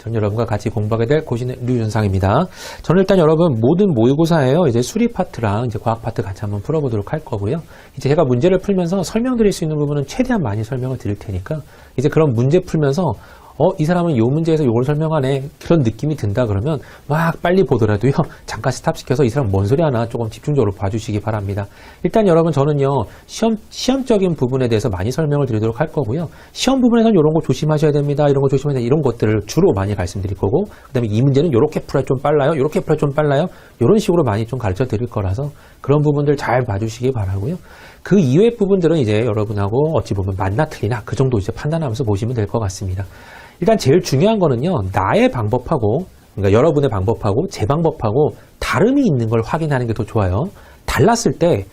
전 여러분과 같이 공부하게 될 고신의 류윤상입니다. 저는 일단 여러분 모든 모의고사예요. 이제 수리 파트랑 이제 과학 파트 같이 한번 풀어보도록 할 거고요. 이제 제가 문제를 풀면서 설명드릴 수 있는 부분은 최대한 많이 설명을 드릴 테니까 이제 그런 문제 풀면서 이 사람은 요 문제에서 요걸 설명하네. 그런 느낌이 든다 그러면 막 빨리 보더라도요. 잠깐 스탑시켜서 이 사람 뭔 소리 하나 조금 집중적으로 봐주시기 바랍니다. 일단 여러분 저는요. 시험적인 부분에 대해서 많이 설명을 드리도록 할 거고요. 시험 부분에서는 이런 거 조심하셔야 됩니다. 이런 거 조심해야 됩니다. 이런 것들을 주로 많이 말씀드릴 거고 그 다음에 이 문제는 요렇게 풀어야 좀 빨라요. 요렇게 풀어야 좀 빨라요. 이런 식으로 많이 좀 가르쳐 드릴 거라서 그런 부분들 잘 봐주시기 바라고요. 그 이외의 부분들은 이제 여러분하고 어찌 보면 맞나 틀리나 그 정도 이제 판단하면서 보시면 될 것 같습니다. 일단 제일 중요한 거는요. 나의 방법하고 그러니까 여러분의 방법하고 제 방법하고 다름이 있는 걸 확인하는 게 더 좋아요. 달랐을 때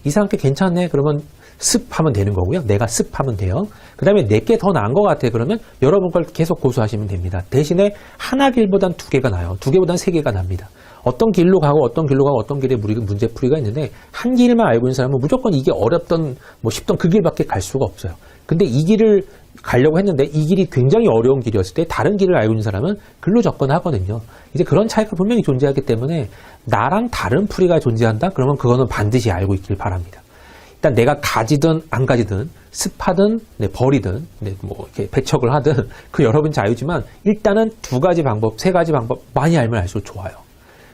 이 사람 께 괜찮네. 그러면 습하면 되는 거고요. 내가 습하면 돼요. 그 다음에 내게 더 나은 것 같아. 그러면 여러분 걸 계속 고수하시면 됩니다. 대신에 하나 길보단 두 개가 나요. 두 개보단 세 개가 납니다. 어떤 길로 가고 어떤 길로 가고 어떤 길에 문제 풀이가 있는데 한 길만 알고 있는 사람은 무조건 이게 어렵던 쉽던 그 길밖에 갈 수가 없어요. 근데 이 길을 가려고 했는데 이 길이 굉장히 어려운 길이었을 때 다른 길을 알고 있는 사람은 글로 접근하거든요. 이제 그런 차이가 분명히 존재하기 때문에 나랑 다른 풀이가 존재한다? 그러면 그거는 반드시 알고 있길 바랍니다. 일단 내가 가지든 안 가지든 습하든 버리든 이렇게 배척을 하든 그 여러분 자유지만 일단은 두 가지 방법, 세 가지 방법 많이 알면 알수록 좋아요.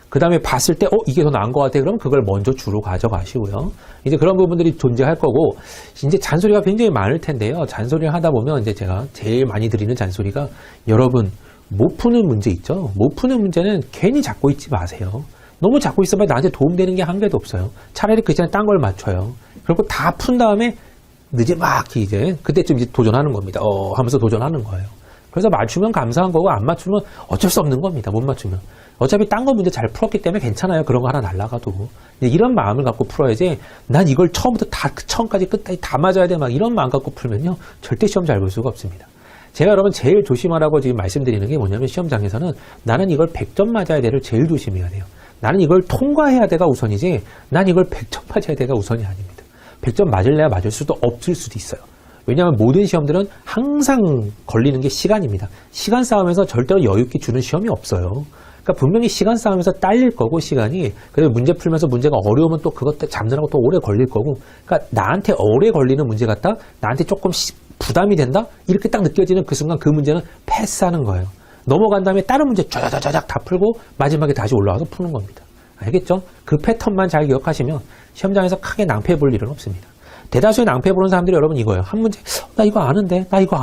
그 다음에 봤을 때 이게 더 나은 것 같아. 그럼 그걸 먼저 주로 가져가시고요. 이제 그런 부분들이 존재할 거고 이제 잔소리가 굉장히 많을 텐데요. 잔소리를 하다 보면 이제 제가 제일 많이 드리는 잔소리가 여러분 못 푸는 문제 있죠. 못 푸는 문제는 괜히 잡고 있지 마세요. 너무 잡고 있으면 나한테 도움되는 게 한 개도 없어요. 차라리 그 전에 딴 걸 맞춰요. 그리고 다 푼 다음에 늦지막히 이제 그때쯤 이제 도전하는 겁니다. 하면서 도전하는 거예요. 그래서 맞추면 감사한 거고 안 맞추면 어쩔 수 없는 겁니다. 못 맞추면. 어차피 딴 거 문제 잘 풀었기 때문에 괜찮아요. 그런 거 하나 날라가도. 이런 마음을 갖고 풀어야지 난 이걸 처음부터 처음까지 끝까지 다 맞아야 돼. 막 이런 마음 갖고 풀면요. 절대 시험 잘 볼 수가 없습니다. 제가 여러분 제일 조심하라고 지금 말씀드리는 게 뭐냐면 시험장에서는 나는 이걸 100점 맞아야 돼를 제일 조심해야 돼요. 나는 이걸 통과해야 돼가 우선이지 난 이걸 100점 맞아야 돼가 우선이 아닙니다. 100점 맞을래야 맞을 수도 없을 수도 있어요. 왜냐하면 모든 시험들은 항상 걸리는 게 시간입니다. 시간 싸움에서 절대로 여유 있게 주는 시험이 없어요. 그러니까 분명히 시간 싸움에서 딸릴 거고 시간이 그리고 문제 풀면서 문제가 어려우면 또 그것 잡느라고 또 오래 걸릴 거고 그러니까 나한테 오래 걸리는 문제 같다? 나한테 조금 부담이 된다? 이렇게 딱 느껴지는 그 순간 그 문제는 패스하는 거예요. 넘어간 다음에 다른 문제 쫙쫙쫙 다 풀고 마지막에 다시 올라와서 푸는 겁니다. 알겠죠? 그 패턴만 잘 기억하시면 시험장에서 크게 낭패 볼 일은 없습니다. 대다수의 낭패 보는 사람들이 여러분 이거예요. 한 문제, 나 이거 아는데, 이거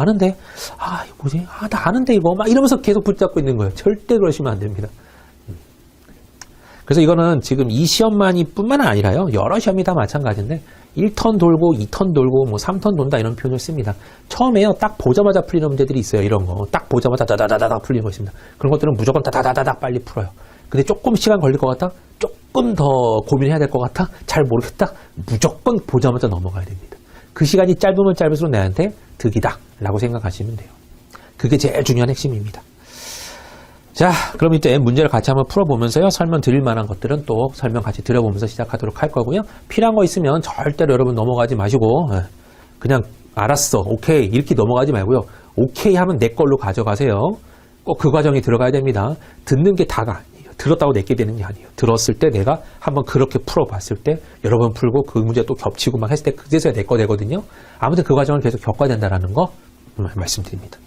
뭐지? 나 아는데 이거. 막 이러면서 계속 붙잡고 있는 거예요. 절대 그러시면 안 됩니다. 그래서 이거는 지금 이 시험만이 뿐만 아니라요. 여러 시험이 다 마찬가지인데 1턴 돌고 2턴 돌고 3턴 돈다 이런 표현을 씁니다. 처음에요. 딱 보자마자 풀리는 문제들이 있어요. 이런 거. 딱 보자마자 다다다다다 풀리는 거 있습니다. 그런 것들은 무조건 다다다다다 빨리 풀어요. 근데 조금 시간 걸릴 것 같다? 조금 더 고민해야 될 것 같아? 잘 모르겠다? 무조건 보자마자 넘어가야 됩니다. 그 시간이 짧으면 짧을수록 내한테 득이다 라고 생각하시면 돼요. 그게 제일 중요한 핵심입니다. 자, 그럼 이제 문제를 같이 한번 풀어보면서요. 설명 드릴 만한 것들은 또 설명 같이 드려보면서 시작하도록 할 거고요. 필요한 거 있으면 절대로 여러분 넘어가지 마시고 그냥 알았어, 오케이 이렇게 넘어가지 말고요. 오케이 하면 내 걸로 가져가세요. 꼭 그 과정이 들어가야 됩니다. 듣는 게 다가 아니에요. 들었다고 내게 되는 게 아니에요. 들었을 때 내가 한번 그렇게 풀어봤을 때 여러 번 풀고 그 문제 또 겹치고 막 했을 때 그제서야 내 거 되거든요. 아무튼 그 과정을 계속 겪어야 된다는 거 말씀드립니다.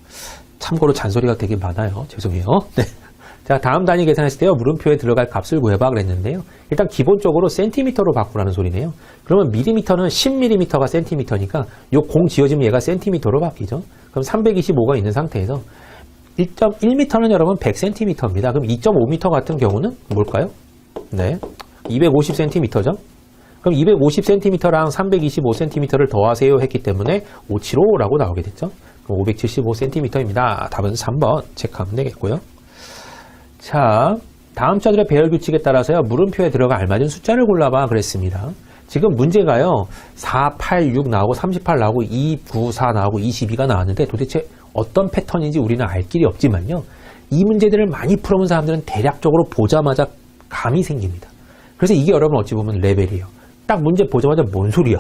참고로 잔소리가 되게 많아요. 죄송해요. 네. 자, 다음 단위 계산했을 때요. 물음표에 들어갈 값을 구해봐 그랬는데요. 일단 기본적으로 센티미터로 바꾸라는 소리네요. 그러면 밀리미터는 10mm가 센티미터니까 요 공 지어지면 얘가 센티미터로 바뀌죠. 그럼 325가 있는 상태에서 1.1m는 여러분 100cm입니다. 그럼 2.5m 같은 경우는 뭘까요? 네, 250cm죠. 그럼 250cm랑 325cm를 더하세요 했기 때문에 575라고 나오게 됐죠. 그럼 575cm입니다. 답은 3번 체크하면 되겠고요. 자, 다음 자들의 배열 규칙에 따라서요. 물음표에 들어가 알맞은 숫자를 골라봐 그랬습니다. 지금 문제가요. 4, 8, 6 나오고 38 나오고 2, 9, 4 나오고 22가 나왔는데 도대체 어떤 패턴인지 우리는 알 길이 없지만요. 이 문제들을 많이 풀어본 사람들은 대략적으로 보자마자 감이 생깁니다. 그래서 이게 여러분 어찌 보면 레벨이에요. 딱 문제 보자마자 뭔 소리야?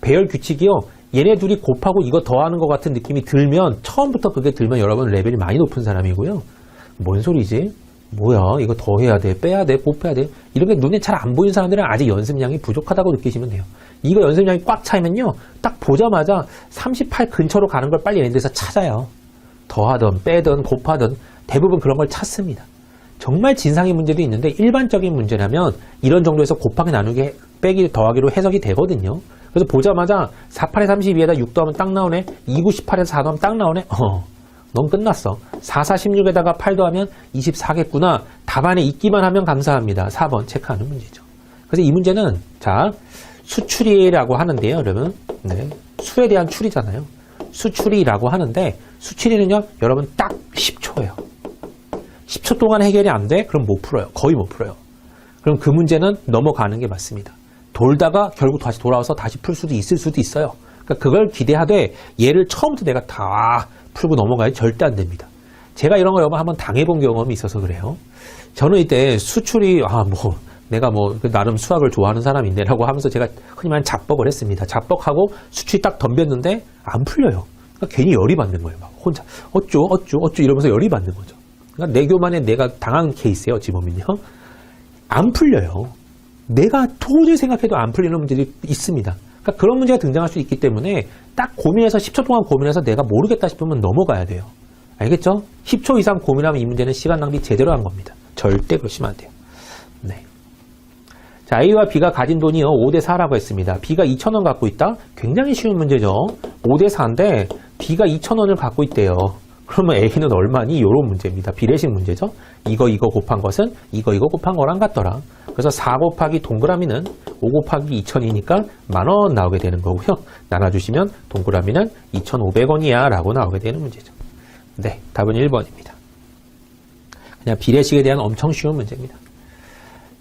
배열 규칙이요. 얘네 둘이 곱하고 이거 더하는 것 같은 느낌이 들면, 처음부터 그게 들면 여러분 레벨이 많이 높은 사람이고요. 뭔 소리지? 뭐야, 이거 더해야 돼, 빼야 돼, 곱해야 돼. 이런 게 눈에 잘 안 보이는 사람들은 아직 연습량이 부족하다고 느끼시면 돼요. 이거 연습량이 꽉 차이면요, 딱 보자마자 38 근처로 가는 걸 빨리 얘네들에서 찾아요. 더하든 빼든 곱하든 대부분 그런 걸 찾습니다. 정말 진상의 문제도 있는데 일반적인 문제라면 이런 정도에서 곱하기 나누기 빼기 더하기로 해석이 되거든요. 그래서 보자마자 48에 32에다 6 더하면 딱 나오네. 29, 18에서 4 더하면 딱 나오네. 넌 끝났어. 44, 16에다가 8 더하면 24겠구나. 답안에 있기만 하면 감사합니다. 4번 체크하는 문제죠. 그래서 이 문제는 자, 수추리라고 하는데요, 여러분. 네, 수에 대한 추리잖아요. 수추리라고 하는데 수추리는요, 여러분 딱 10초예요. 10초 동안 해결이 안 돼? 그럼 못 풀어요. 거의 못 풀어요. 그럼 그 문제는 넘어가는 게 맞습니다. 돌다가 결국 다시 돌아와서 다시 풀 수도 있을 수도 있어요. 그러니까 그걸 기대하되 얘를 처음부터 내가 다 풀고 넘어가야 절대 안 됩니다. 제가 이런 거 여러분 한번 당해본 경험이 있어서 그래요. 저는 이때 수출이 내가 나름 수학을 좋아하는 사람인데라고 하면서 제가 흔히 말하는 잡벅을 했습니다. 잡벅하고 수출이 딱 덤볐는데 안 풀려요. 그러니까 괜히 열이 받는 거예요. 막 혼자 어쭈 이러면서 열이 받는 거죠. 그러니까 내교만에 내가 당한 케이스예요. 어찌 보면요. 안 풀려요. 내가 도저히 생각해도 안 풀리는 문제들이 있습니다. 그러니까 그런 문제가 등장할 수 있기 때문에 딱 고민해서 10초 동안 고민해서 내가 모르겠다 싶으면 넘어가야 돼요. 알겠죠? 10초 이상 고민하면 이 문제는 시간 낭비 제대로 한 겁니다. 절대 그러시면 안 돼요. 네. 자, A와 B가 가진 돈이요 5대 4라고 했습니다. B가 2,000원 갖고 있다? 굉장히 쉬운 문제죠. 5대 4인데 B가 2,000원을 갖고 있대요. 그러면 A는 얼마니? 이런 문제입니다. 비례식 문제죠. 이거 곱한 것은 이거 곱한 거랑 같더라. 그래서 4 곱하기 동그라미는 5 곱하기 2,000이니까 10,000원 나오게 되는 거고요. 나눠주시면 동그라미는 2,500원이야 라고 나오게 되는 문제죠. 네, 답은 1번입니다. 그냥 비례식에 대한 엄청 쉬운 문제입니다.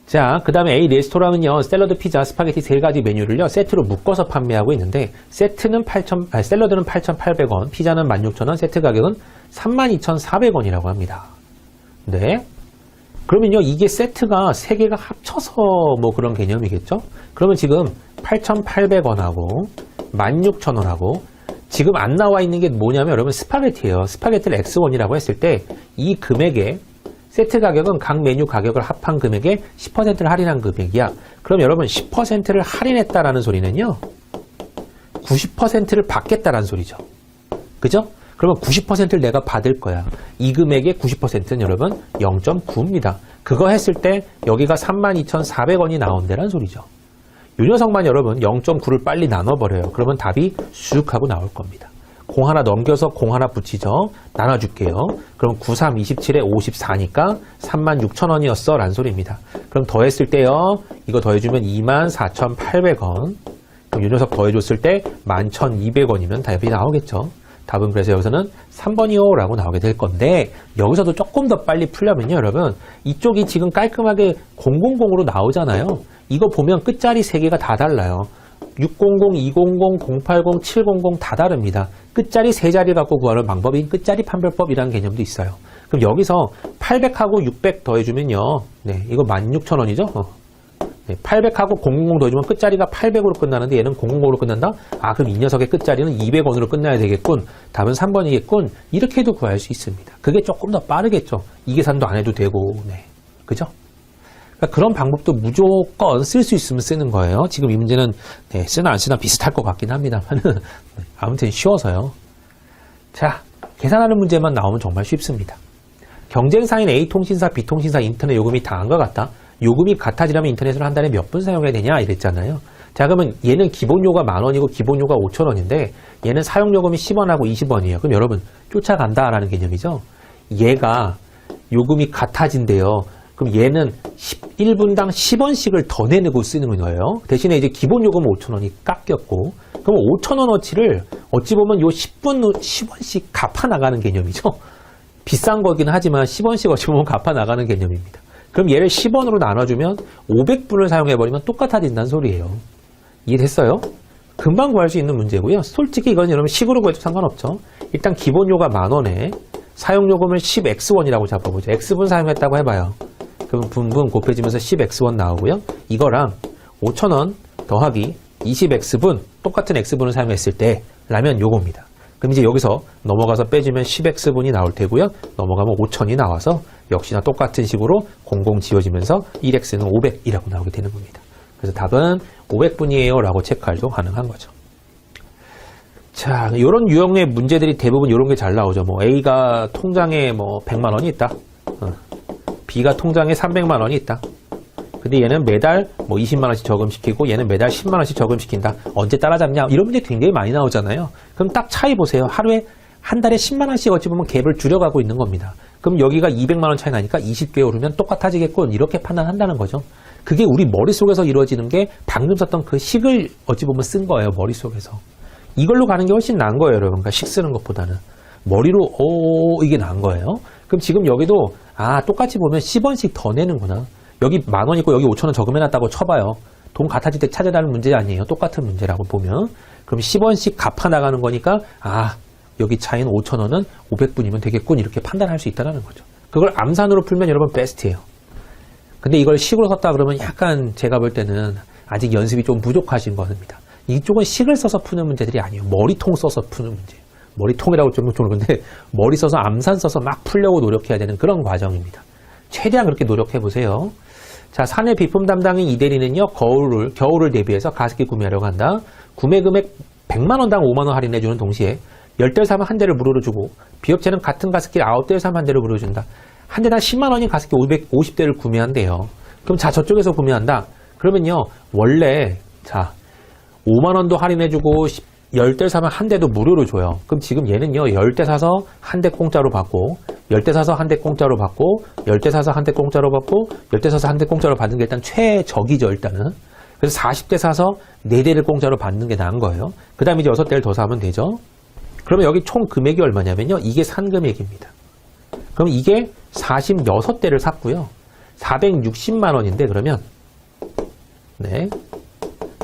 자, 그 다음에 A 레스토랑은요, 샐러드, 피자, 스파게티 3가지 메뉴를요, 세트로 묶어서 판매하고 있는데, 샐러드는 8,800원, 피자는 16,000원, 세트 가격은 32,400원이라고 합니다. 네. 그러면요, 이게 세트가 3개가 합쳐서 그런 개념이겠죠? 그러면 지금 8,800원하고 16,000원하고 지금 안 나와 있는 게 뭐냐면 여러분 스파게티예요. 스파게티를 X1이라고 했을 때 이 금액에 세트 가격은 각 메뉴 가격을 합한 금액에 10%를 할인한 금액이야. 그럼 여러분 10%를 할인했다라는 소리는요. 90%를 받겠다라는 소리죠. 그죠? 그러면 90%를 내가 받을 거야. 이 금액의 90%는 여러분 0.9입니다. 그거 했을 때 여기가 32,400원이 나온다는 소리죠. 이 녀석만 여러분 0.9를 빨리 나눠버려요. 그러면 답이 쑥 하고 나올 겁니다. 공 하나 넘겨서 공 하나 붙이죠. 나눠줄게요. 그럼 9, 3, 27에 54니까 36,000원이었어 라는 소리입니다. 그럼 더했을 때요. 이거 더해주면 24,800원. 그럼 이 녀석 더해줬을 때 11,200원이면 답이 나오겠죠. 답은 그래서 여기서는 3번이요 라고 나오게 될 건데 여기서도 조금 더 빨리 풀려면요 여러분 이쪽이 지금 깔끔하게 000으로 나오잖아요. 이거 보면 끝자리 3개가 다 달라요. 600, 200, 080, 700 다 다릅니다. 끝자리 3자리 갖고 구하는 방법인 끝자리 판별법이라는 개념도 있어요. 그럼 여기서 800하고 600 더해주면요. 네, 이거 16,000원이죠? 네, 800하고 000 더해주면 끝자리가 800으로 끝나는데 얘는 000으로 끝난다? 아, 그럼 이 녀석의 끝자리는 200원으로 끝나야 되겠군. 답은 3번이겠군. 이렇게 해도 구할 수 있습니다. 그게 조금 더 빠르겠죠. 이 계산도 안 해도 되고, 네. 그죠? 그러니까 그런 방법도 무조건 쓸 수 있으면 쓰는 거예요. 지금 이 문제는 네, 쓰나 안 쓰나 비슷할 것 같긴 합니다만 아무튼 쉬워서요. 자, 계산하는 문제만 나오면 정말 쉽습니다. 경쟁사인 A통신사, B통신사 인터넷 요금이 다음과 같다. 요금이 같아지려면 인터넷을 한 달에 몇 분 사용해야 되냐 이랬잖아요. 자, 그러면 얘는 기본료가 10,000원이고 기본료가 5,000원인데 얘는 사용요금이 10원하고 20원이에요. 그럼 여러분 쫓아간다라는 개념이죠. 얘가 요금이 같아진대요. 그럼 얘는 1분당 10원씩을 더 내고 쓰는 거예요. 대신에 이제 기본 요금은 5,000원이 깎였고, 그럼 5,000원어치를 어찌 보면 요 10원씩 갚아 나가는 개념이죠. 비싼 거긴 하지만 10원씩 어찌 보면 갚아 나가는 개념입니다. 그럼 얘를 10원으로 나눠주면 500분을 사용해버리면 똑같아진다는 소리예요. 이해됐어요? 금방 구할 수 있는 문제고요. 솔직히 이건 여러분 식으로 구해도 상관없죠. 일단 기본료가 10,000원에 사용요금을 10X원이라고 잡아보죠. X분 사용했다고 해봐요. 그럼 분분 곱해지면서 10X원 나오고요. 이거랑 5,000원 더하기 20x분, 똑같은 x분을 사용했을 때 라면 요겁니다. 그럼 이제 여기서 넘어가서 빼주면 10x분이 나올 테고요. 넘어가면 5000이 나와서 역시나 똑같은 식으로 00 지워지면서 1x는 500이라고 나오게 되는 겁니다. 그래서 답은 500분이에요 라고 체크할도 가능한 거죠. 자, 이런 유형의 문제들이 대부분 이런 게 잘 나오죠. 뭐 A가 통장에 뭐 100만 원이 있다. B가 통장에 300만 원이 있다. 근데 얘는 매달 뭐 20만 원씩 저금시키고 얘는 매달 10만 원씩 저금시킨다. 언제 따라잡냐? 이런 문제 굉장히 많이 나오잖아요. 그럼 딱 차이 보세요. 하루에 한 달에 10만 원씩 어찌 보면 갭을 줄여가고 있는 겁니다. 그럼 여기가 200만 원 차이 나니까 20개월 후면 똑같아지겠군. 이렇게 판단한다는 거죠. 그게 우리 머릿속에서 이루어지는 게 방금 썼던 그 식을 어찌 보면 쓴 거예요. 머릿속에서. 이걸로 가는 게 훨씬 나은 거예요, 여러분. 그러니까 식 쓰는 것보다는. 머리로, 이게 나은 거예요. 그럼 지금 여기도, 똑같이 보면 10원씩 더 내는구나. 여기 10,000원 있고 여기 5,000원 저금해놨다고 쳐봐요. 돈 같아질 때 찾아다는 문제 아니에요. 똑같은 문제라고 보면. 그럼 10원씩 갚아나가는 거니까, 여기 차이는 5,000원은 500분이면 되겠군. 이렇게 판단할 수 있다는 거죠. 그걸 암산으로 풀면 여러분 베스트예요. 근데 이걸 식으로 썼다 그러면 약간 제가 볼 때는 아직 연습이 좀 부족하신 겁니다. 이쪽은 식을 써서 푸는 문제들이 아니에요. 머리통 써서 푸는 문제예요. 머리통이라고 좀 그런데 머리 써서 암산 써서 막 풀려고 노력해야 되는 그런 과정입니다. 최대한 그렇게 노력해 보세요. 자, 사내 비품 담당인 이대리는요. 겨울을 대비해서 가습기 구매하려고 한다. 구매 금액 100만 원당 5만 원 할인해 주는 동시에 10대를 사면 한 대를 무료로 주고 비업체는 같은 가습기를 9대를 사면 한 대를 무료로 준다. 한 대당 10만 원인 가습기 550대를 구매한대요. 그럼 자, 저쪽에서 구매한다. 그러면요. 원래 5만 원도 할인해주고 10대 사면 한 대도 무료로 줘요. 그럼 지금 얘는요. 10대 사서 한 대 공짜로 받고 10대 사서 한 대 공짜로 받고 10대 사서 한 대 공짜로 받고 10대 사서 한 대 공짜로 받는 게 일단 최적이죠. 일단은. 그래서 40대 사서 4대를 공짜로 받는 게 나은 거예요. 그 다음에 이제 6대를 더 사면 되죠. 그러면 여기 총 금액이 얼마냐면요. 이게 산 금액입니다. 그럼 이게 46대를 샀고요. 460만 원인데 그러면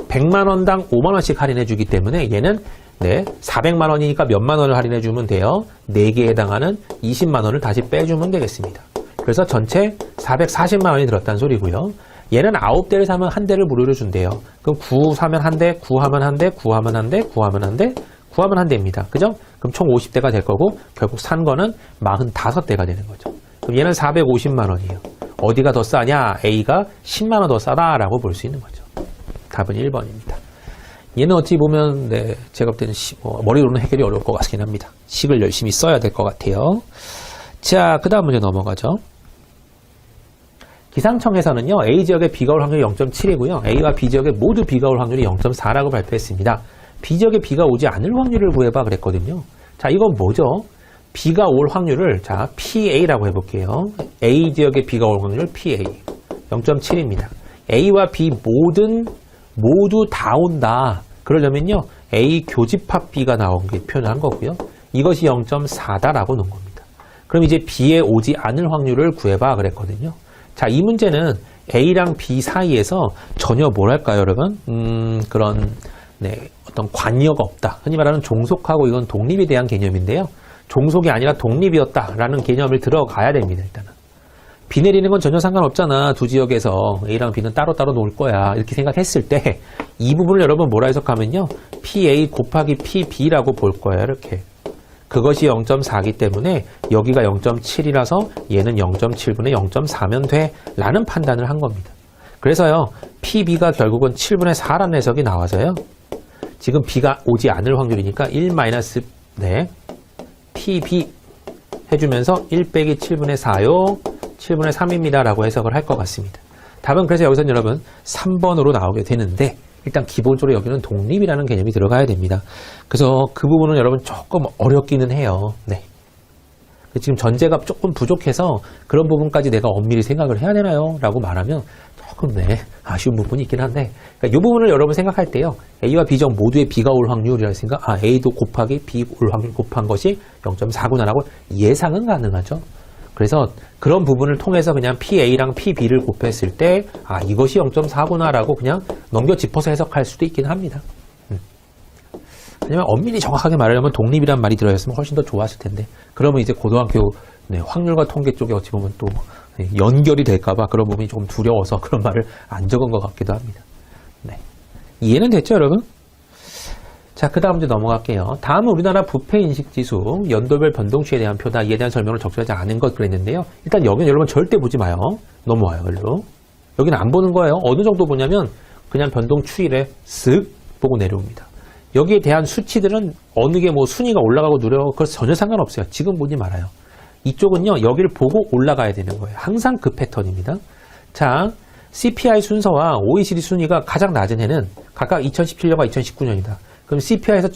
100만 원당 5만 원씩 할인해 주기 때문에 얘는 400만 원이니까 몇만 원을 할인해 주면 돼요. 4개에 해당하는 20만 원을 다시 빼주면 되겠습니다. 그래서 전체 440만 원이 들었다는 소리고요. 얘는 9대를 사면 한 대를 무료로 준대요. 그럼 9 사면 한 대, 9 하면 한 대, 9 하면 한 대, 9 하면 한 대, 9 하면 한 대입니다. 그죠? 그럼 총 50대가 될 거고 결국 산 거는 45대가 되는 거죠. 그럼 얘는 450만 원이에요. 어디가 더 싸냐? A가 10만 원 더 싸다라고 볼 수 있는 거죠. 답은 1번입니다. 얘는 어찌 보면 제가 볼 때는 머리로는 해결이 어려울 것 같긴 합니다. 식을 열심히 써야 될 것 같아요. 자, 그 다음 문제 넘어가죠. 기상청에서는요. A 지역의 비가 올 확률이 0.7이고요. A와 B 지역의 모두 비가 올 확률이 0.4라고 발표했습니다. B 지역에 비가 오지 않을 확률을 구해봐 그랬거든요. 자, 이건 뭐죠? 비가 올 확률을 PA라고 해볼게요. A 지역에 비가 올 확률 PA 0.7입니다. A와 B 모두 다 온다. 그러려면요. A 교집합 B가 나온 게 표현한 거고요. 이것이 0.4다라고 놓은 겁니다. 그럼 이제 B에 오지 않을 확률을 구해봐 그랬거든요. 자, 이 문제는 A랑 B 사이에서 전혀 뭐랄까요, 여러분? 그런 어떤 관여가 없다. 흔히 말하는 종속하고 이건 독립에 대한 개념인데요. 종속이 아니라 독립이었다라는 개념을 들어가야 됩니다. 일단은. 비 내리는 건 전혀 상관없잖아. 두 지역에서 A랑 B는 따로따로 놀 거야. 이렇게 생각했을 때 이 부분을 여러분 뭐라 해석하면요. PA 곱하기 PB라고 볼 거예요. 이렇게. 그것이 0.4기 때문에 여기가 0.7이라서 얘는 0.7분의 0.4면 돼 라는 판단을 한 겁니다. 그래서요. PB가 결국은 7분의 4라는 해석이 나와서요. 지금 B가 오지 않을 확률이니까 1 PB 해주면서 1 빼기 7분의 4요. 7분의 3입니다. 라고 해석을 할 것 같습니다. 답은 그래서 여기서는 여러분 3번으로 나오게 되는데 일단 기본적으로 여기는 독립이라는 개념이 들어가야 됩니다. 그래서 그 부분은 여러분 조금 어렵기는 해요. 지금 전제가 조금 부족해서 그런 부분까지 내가 엄밀히 생각을 해야 되나요? 라고 말하면 조금 아쉬운 부분이 있긴 한데 그러니까 이 부분을 여러분 생각할 때요. A와 B 지역 모두의 B가 올 확률이라 했으니까 A도 곱하기 B 올 확률 곱한 것이 0.4구나라고 예상은 가능하죠. 그래서 그런 부분을 통해서 그냥 PA랑 PB를 곱했을 때 이것이 0.4구나라고 그냥 넘겨 짚어서 해석할 수도 있긴 합니다. 왜냐면 엄밀히 정확하게 말하려면 독립이란 말이 들어있으면 훨씬 더 좋았을 텐데 그러면 이제 고등학교 확률과 통계 쪽에 어찌 보면 또 연결이 될까봐 그런 부분이 조금 두려워서 그런 말을 안 적은 것 같기도 합니다. 이해는 됐죠, 여러분? 자, 그 다음 문제 넘어갈게요. 다음은 우리나라 부패인식지수, 연도별 변동치에 대한 표다. 이에 대한 설명을 적절하지 않은 것 그랬는데요. 일단 여기는 여러분 절대 보지 마요. 넘어와요, 별로. 여기는 안 보는 거예요. 어느 정도 보냐면 그냥 변동 추이를 쓱 보고 내려옵니다. 여기에 대한 수치들은 어느 게 뭐 순위가 올라가고 누려가고 그래서 전혀 상관없어요. 지금 보지 말아요. 이쪽은요, 여기를 보고 올라가야 되는 거예요. 항상 그 패턴입니다. 자, CPI 순서와 OECD 순위가 가장 낮은 해는 각각 2017년과 2019년이다. 그럼 CPI에서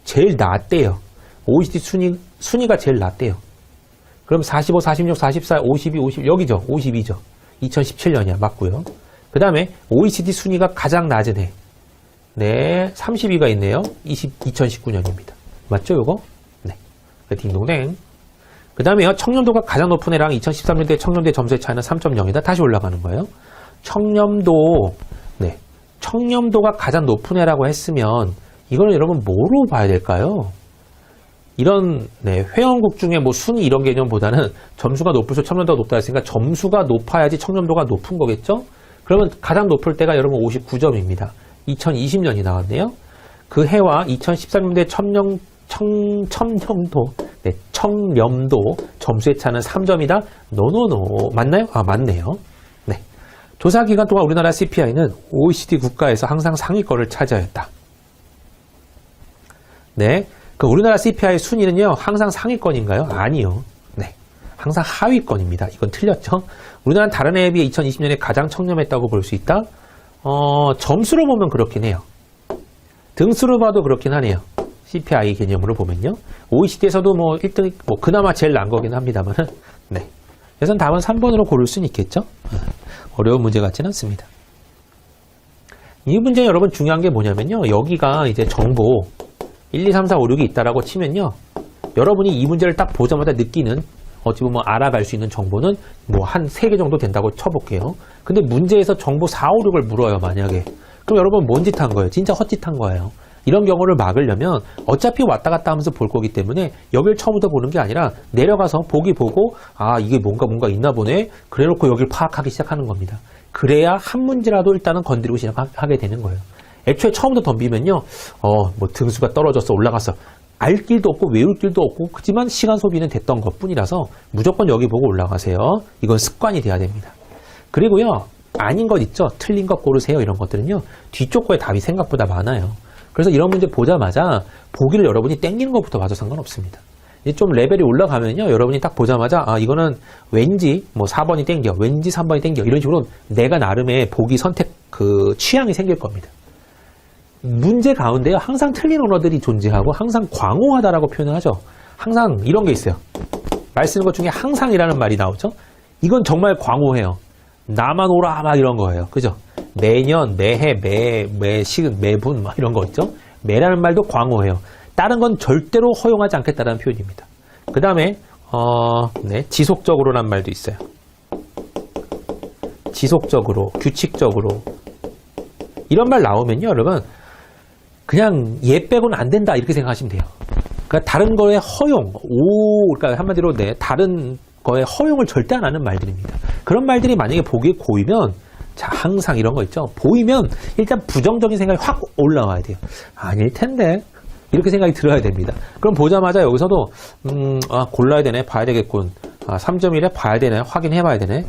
제일 낮대요. OECD 순위가 제일 낮대요. 그럼 45, 46, 44, 52, 50, 여기죠. 52죠. 2017년이야. 맞고요. 그 다음에 OECD 순위가 가장 낮은 해. 네, 32가 있네요. 2019년입니다. 맞죠, 요거? 네. 딩동댕. 그 다음에요, 청렴도가 가장 높은 해랑 2013년도에 청렴도의 점수의 차이는 3.0이다. 다시 올라가는 거예요. 청렴도, 네. 청렴도가 가장 높은 해라고 했으면, 이거는 여러분 뭐로 봐야 될까요? 이런, 네, 회원국 중에 뭐 순위 이런 개념보다는 점수가 높을수록 청렴도가 높다 했으니까 점수가 높아야지 청렴도가 높은 거겠죠? 그러면 가장 높을 때가 여러분 59점입니다. 2020년이 나왔네요. 그 해와 2013년도의 청렴도, 네, 청렴도 점수의 차는 3점이다. 노노노. 맞나요? 아, 맞네요. 네. 조사 기간 동안 우리나라 CPI는 OECD 국가에서 항상 상위권을 차지하였다. 네. 그 우리나라 CPI 순위는요, 항상 상위권인가요? 아니요. 네. 항상 하위권입니다. 이건 틀렸죠? 우리나라는 다른 해에 비해 2020년에 가장 청렴했다고 볼 수 있다? 점수로 보면 그렇긴 해요. 등수로 봐도 그렇긴 하네요. CPI 개념으로 보면요. OECD에서도 뭐 1등, 뭐 그나마 제일 난 거긴 합니다만, 네. 그래서 답은 3번으로 고를 수는 있겠죠? 어려운 문제 같지는 않습니다. 이 문제 여러분 중요한 게 뭐냐면요. 여기가 이제 정보 1, 2, 3, 4, 5, 6이 있다라고 치면요. 여러분이 이 문제를 딱 보자마자 느끼는 어찌 보면 알아갈 수 있는 정보는 뭐 한 3개 정도 된다고 쳐볼게요. 근데 문제에서 정보 4, 5, 6을 물어요, 만약에. 그럼 여러분 뭔 짓 한 거예요? 진짜 헛짓 한 거예요. 이런 경우를 막으려면 어차피 왔다 갔다 하면서 볼 거기 때문에 여길 처음부터 보는 게 아니라 내려가서 보기 보고 아, 이게 뭔가 있나 보네. 그래놓고 여길 파악하기 시작하는 겁니다. 그래야 한 문제라도 일단은 건드리고 시작하게 되는 거예요. 애초에 처음부터 덤비면요. 뭐 등수가 떨어졌어, 올라갔어. 알 길도 없고 외울 길도 없고 그렇지만 시간 소비는 됐던 것뿐이라서 무조건 여기 보고 올라가세요. 이건 습관이 돼야 됩니다. 그리고요. 아닌 것 있죠. 틀린 것 고르세요. 이런 것들은요. 뒤쪽 거에 답이 생각보다 많아요. 그래서 이런 문제 보자마자 보기를 여러분이 땡기는 것부터 봐도 상관없습니다. 이제 좀 레벨이 올라가면요. 여러분이 딱 보자마자 아 이거는 왠지 뭐 4번이 땡겨. 왠지 3번이 땡겨. 이런 식으로 내가 나름의 보기 선택 그 취향이 생길 겁니다. 문제 가운데요. 항상 틀린 언어들이 존재하고 항상 광호하다라고 표현을 하죠. 항상 이런 게 있어요. 말 쓰는 것 중에 항상이라는 말이 나오죠. 이건 정말 광호해요. 나만 오라 막 이런 거예요. 그죠? 매년, 매해, 매시간, 매분 막 이런 거 있죠. 매라는 말도 광호해요. 다른 건 절대로 허용하지 않겠다라는 표현입니다. 그 다음에 네, 지속적으로란 말도 있어요. 지속적으로, 규칙적으로 이런 말 나오면요, 여러분 그냥 얘 빼고는 안 된다 이렇게 생각하시면 돼요. 그러니까 다른 거에 허용, 그러니까 한마디로 네, 다른 거에 허용을 절대 안 하는 말들입니다. 그런 말들이 만약에 보기에 고이면 자, 항상 이런 거 있죠. 보이면 일단 부정적인 생각이 확 올라와야 돼요. 아닐 텐데. 이렇게 생각이 들어야 됩니다. 그럼 보자마자 여기서도 골라야 되네. 봐야 되겠군. 3.1에 봐야 되네. 확인해 봐야 되네.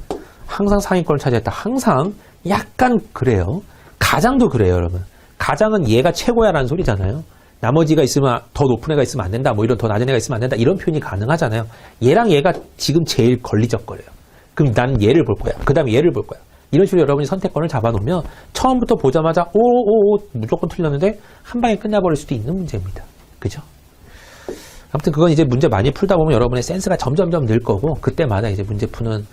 항상 상위권을 차지했다. 항상 약간 그래요. 가장도 그래요, 여러분. 가장은 얘가 최고야라는 소리잖아요. 나머지가 있으면 더 높은 애가 있으면 안 된다. 뭐 이런 더 낮은 애가 있으면 안 된다. 이런 표현이 가능하잖아요. 얘랑 얘가 지금 제일 걸리적거려요. 그럼 난 얘를 볼 거야. 그 다음에 얘를 볼 거야. 이런 식으로 여러분이 선택권을 잡아놓으면 처음부터 보자마자 무조건 틀렸는데 한 방에 끝나버릴 수도 있는 문제입니다. 그죠? 아무튼 그건 이제 문제 많이 풀다 보면 여러분의 센스가 점점점 늘 거고 그때마다 이제 문제 푸는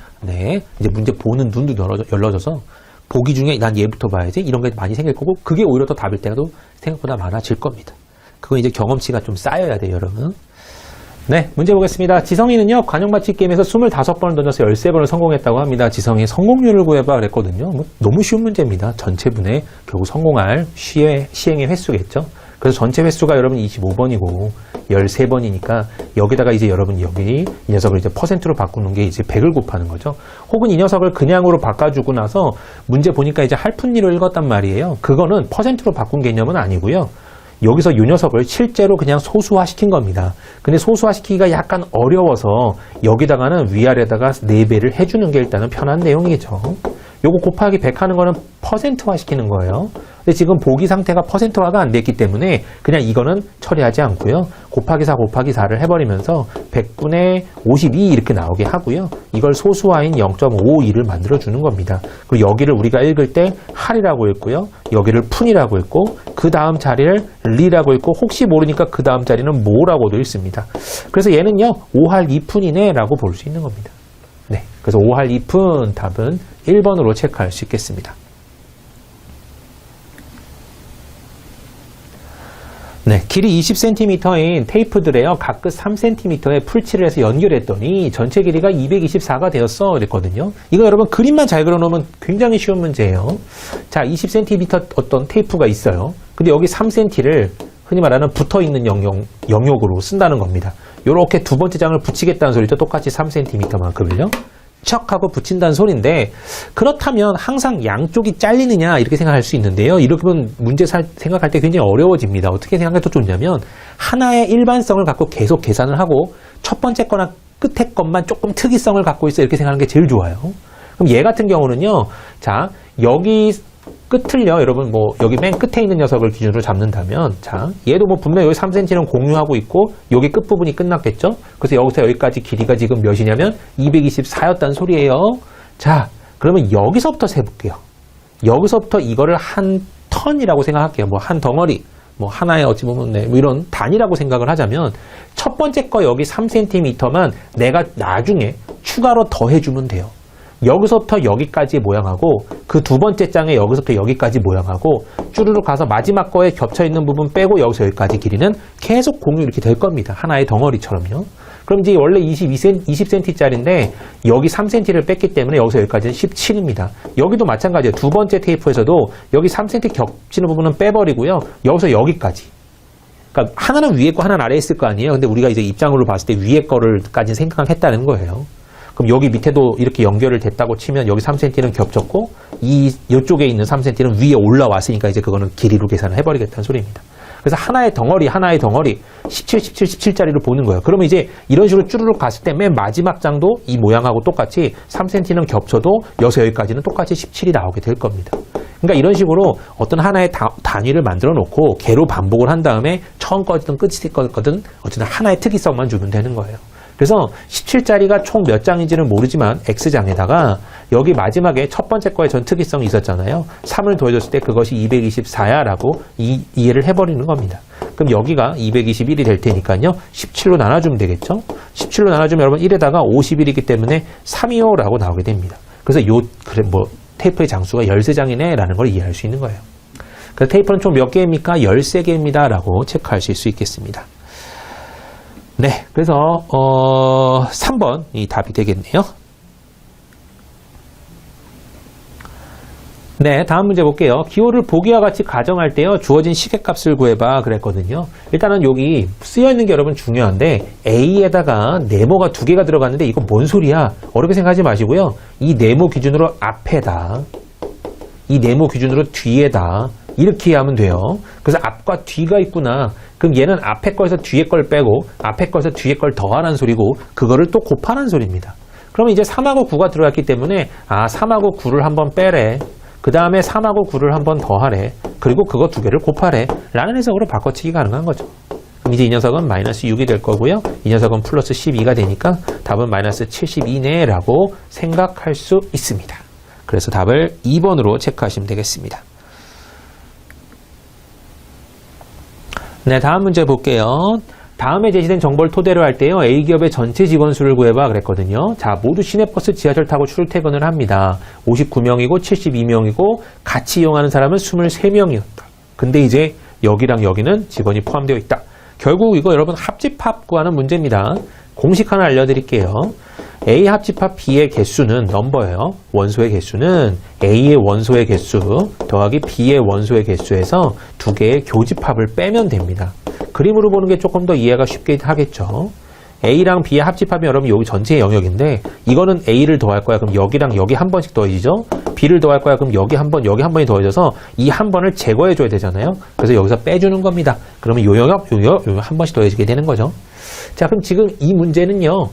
이제 문제 보는 눈도 열려져서 보기 중에 난 얘부터 봐야지 이런 게 많이 생길 거고 그게 오히려 더 답일 때도 생각보다 많아질 겁니다. 그건 이제 경험치가 좀 쌓여야 돼요, 여러분. 네, 문제 보겠습니다. 지성이는요, 관용맞히 게임에서 25번을 던져서 13번을 성공했다고 합니다. 지성이 성공률을 구해봐 그랬거든요. 뭐 너무 쉬운 문제입니다. 전체 분의 결국 성공할 시행의 횟수겠죠. 그래서 전체 횟수가 여러분 25번이고 13번이니까 여기다가 이제 여러분 여기 이 녀석을 이제 퍼센트로 바꾸는 게 이제 100을 곱하는 거죠. 혹은 이 녀석을 그냥으로 바꿔주고 나서 문제 보니까 이제 할푼리로 읽었단 말이에요. 그거는 퍼센트로 바꾼 개념은 아니고요. 여기서 이 녀석을 실제로 그냥 소수화시킨 겁니다. 근데 소수화시키기가 약간 어려워서 여기다가는 위아래다가 4배를 해주는 게 일단은 편한 내용이죠. 요거 곱하기 100 하는 거는 퍼센트화 시키는 거예요. 근데 지금 보기 상태가 퍼센트화가 안 됐기 때문에 그냥 이거는 처리하지 않고요. 곱하기 4 곱하기 4를 해버리면서 100분의 52 이렇게 나오게 하고요. 이걸 소수화인 0.52를 만들어 주는 겁니다. 그리고 여기를 우리가 읽을 때 할이라고 읽고요. 여기를 푼이라고 읽고 그 다음 자리를 리라고 읽고 혹시 모르니까 그 다음 자리는 모라고도 읽습니다. 그래서 얘는요 5할 2푼이네 라고 볼 수 있는 겁니다. 네, 그래서 5할 2푼 답은 1번으로 체크할 수 있겠습니다. 네, 길이 20cm인 테이프들에요. 각 끝 3cm에 풀칠을 해서 연결했더니 전체 길이가 224가 되었어 그랬거든요. 이거 여러분 그림만 잘 그려놓으면 굉장히 쉬운 문제예요. 자, 20cm 어떤 테이프가 있어요. 근데 여기 3cm를 흔히 말하는 붙어있는 영역으로 쓴다는 겁니다. 요렇게 두 번째 장을 붙이겠다는 소리죠. 똑같이 3cm만큼을요. 척 하고 붙인다는 소리인데 그렇다면 항상 양쪽이 잘리느냐 이렇게 생각할 수 있는데요. 이렇게 보면 문제 생각할 때 굉장히 어려워집니다. 어떻게 생각해도 좋냐면 하나의 일반성을 갖고 계속 계산을 하고 첫 번째 거나 끝에 것만 조금 특이성을 갖고 있어 이렇게 생각하는 게 제일 좋아요. 그럼 얘 같은 경우는요. 자, 여기 끝을요, 여러분, 뭐, 여기 맨 끝에 있는 녀석을 기준으로 잡는다면, 자, 얘도 뭐 분명 여기 3cm는 공유하고 있고, 여기 끝부분이 끝났겠죠? 그래서 여기서 여기까지 길이가 지금 몇이냐면, 224였다는 소리예요. 자, 그러면 여기서부터 세볼게요. 여기서부터 이거를 한 턴이라고 생각할게요. 뭐, 한 덩어리, 뭐, 하나의 어찌 보면, 네, 뭐 이런 단위라고 생각을 하자면, 첫 번째 거 여기 3cm만 내가 나중에 추가로 더해주면 돼요. 여기서부터 여기까지 모양하고 그 두 번째 장에 여기서부터 여기까지 모양하고 쭈루룩 가서 마지막 거에 겹쳐있는 부분 빼고 여기서 여기까지 길이는 계속 공유 이렇게 될 겁니다. 하나의 덩어리처럼요. 그럼 이제 원래 20cm짜리인데 여기 3cm를 뺐기 때문에 여기서 여기까지는 17입니다. 여기도 마찬가지예요. 두 번째 테이프에서도 여기 3cm 겹치는 부분은 빼버리고요. 여기서 여기까지. 그러니까 하나는 위에 거 하나는 아래에 있을 거 아니에요. 근데 우리가 이제 입장으로 봤을 때 위에 거를까지 생각했다는 거예요. 그럼 여기 밑에도 이렇게 연결을 됐다고 치면 여기 3cm는 겹쳤고 이쪽에 있는 3cm는 위에 올라왔으니까 이제 그거는 길이로 계산을 해버리겠다는 소리입니다. 그래서 하나의 덩어리 17, 17, 17짜리로 보는 거예요. 그러면 이제 이런 식으로 쭈르륵 갔을 때 맨 마지막 장도 이 모양하고 똑같이 3cm는 겹쳐도 여기까지는 똑같이 17이 나오게 될 겁니다. 그러니까 이런 식으로 어떤 하나의 단위를 만들어 놓고 개로 반복을 한 다음에 처음 거든 끝이 거든 어쨌든 하나의 특이성만 주면 되는 거예요. 그래서 17짜리가 총 몇 장인지는 모르지만 X장에다가 여기 마지막에 첫 번째 거에 전 특이성이 있었잖아요. 3을 더해줬을 때 그것이 224야 라고 이해를 해버리는 겁니다. 그럼 여기가 221이 될 테니까요. 17로 나눠주면 되겠죠. 17로 나눠주면 여러분 1에다가 51이기 때문에 325 라고 나오게 됩니다. 그래서 테이프의 장수가 13장이네 라는 걸 이해할 수 있는 거예요. 그래서 테이프는 총 몇 개입니까? 13개입니다 라고 체크하실 수 있겠습니다. 네, 그래서 3번이 답이 되겠네요. 네, 다음 문제 볼게요. 기호를 보기와 같이 가정할 때요. 주어진 시계값을 구해봐 그랬거든요. 일단은 여기 쓰여있는 게 여러분 중요한데 A에다가 네모가 2개가 들어갔는데 이거 뭔 소리야? 어렵게 생각하지 마시고요. 이 네모 기준으로 앞에다, 이 네모 기준으로 뒤에다 이렇게 하면 돼요. 그래서 앞과 뒤가 있구나. 그럼 얘는 앞에 거에서 뒤에 걸 빼고 앞에 거에서 뒤에 걸 더하라는 소리고 그거를 또 곱하라는 소리입니다. 그러면 이제 3하고 9가 들어갔기 때문에 3하고 9를 한번 빼래. 그 다음에 3하고 9를 한번 더하래. 그리고 그거 두 개를 곱하래. 라는 해석으로 바꿔치기 가능한 거죠. 그럼 이제 이 녀석은 마이너스 6이 될 거고요. 이 녀석은 플러스 12가 되니까 답은 마이너스 72네 라고 생각할 수 있습니다. 그래서 답을 2번으로 체크하시면 되겠습니다. 네, 다음 문제 볼게요. 다음에 제시된 정보를 토대로 할 때요. A기업의 전체 직원 수를 구해봐 그랬거든요. 자, 모두 시내버스 지하철 타고 출퇴근을 합니다. 59명이고 72명이고 같이 이용하는 사람은 23명이었다. 근데 이제 여기랑 여기는 직원이 포함되어 있다. 결국 이거 여러분 합집합 구하는 문제입니다. 공식 하나 알려드릴게요. A 합집합 B의 개수는 넘버예요. 원소의 개수는 A의 원소의 개수 더하기 B의 원소의 개수에서 두 개의 교집합을 빼면 됩니다. 그림으로 보는 게 조금 더 이해가 쉽게 하겠죠. A랑 B의 합집합이 여러분 여기 전체의 영역인데 이거는 A를 더할 거야. 그럼 여기랑 여기 한 번씩 더해지죠. B를 더할 거야. 그럼 여기 한 번, 여기 한 번이 더해져서 이 한 번을 제거해 줘야 되잖아요. 그래서 여기서 빼주는 겁니다. 그러면 요 영역 한 번씩 더해지게 되는 거죠. 자, 그럼 지금 이 문제는요.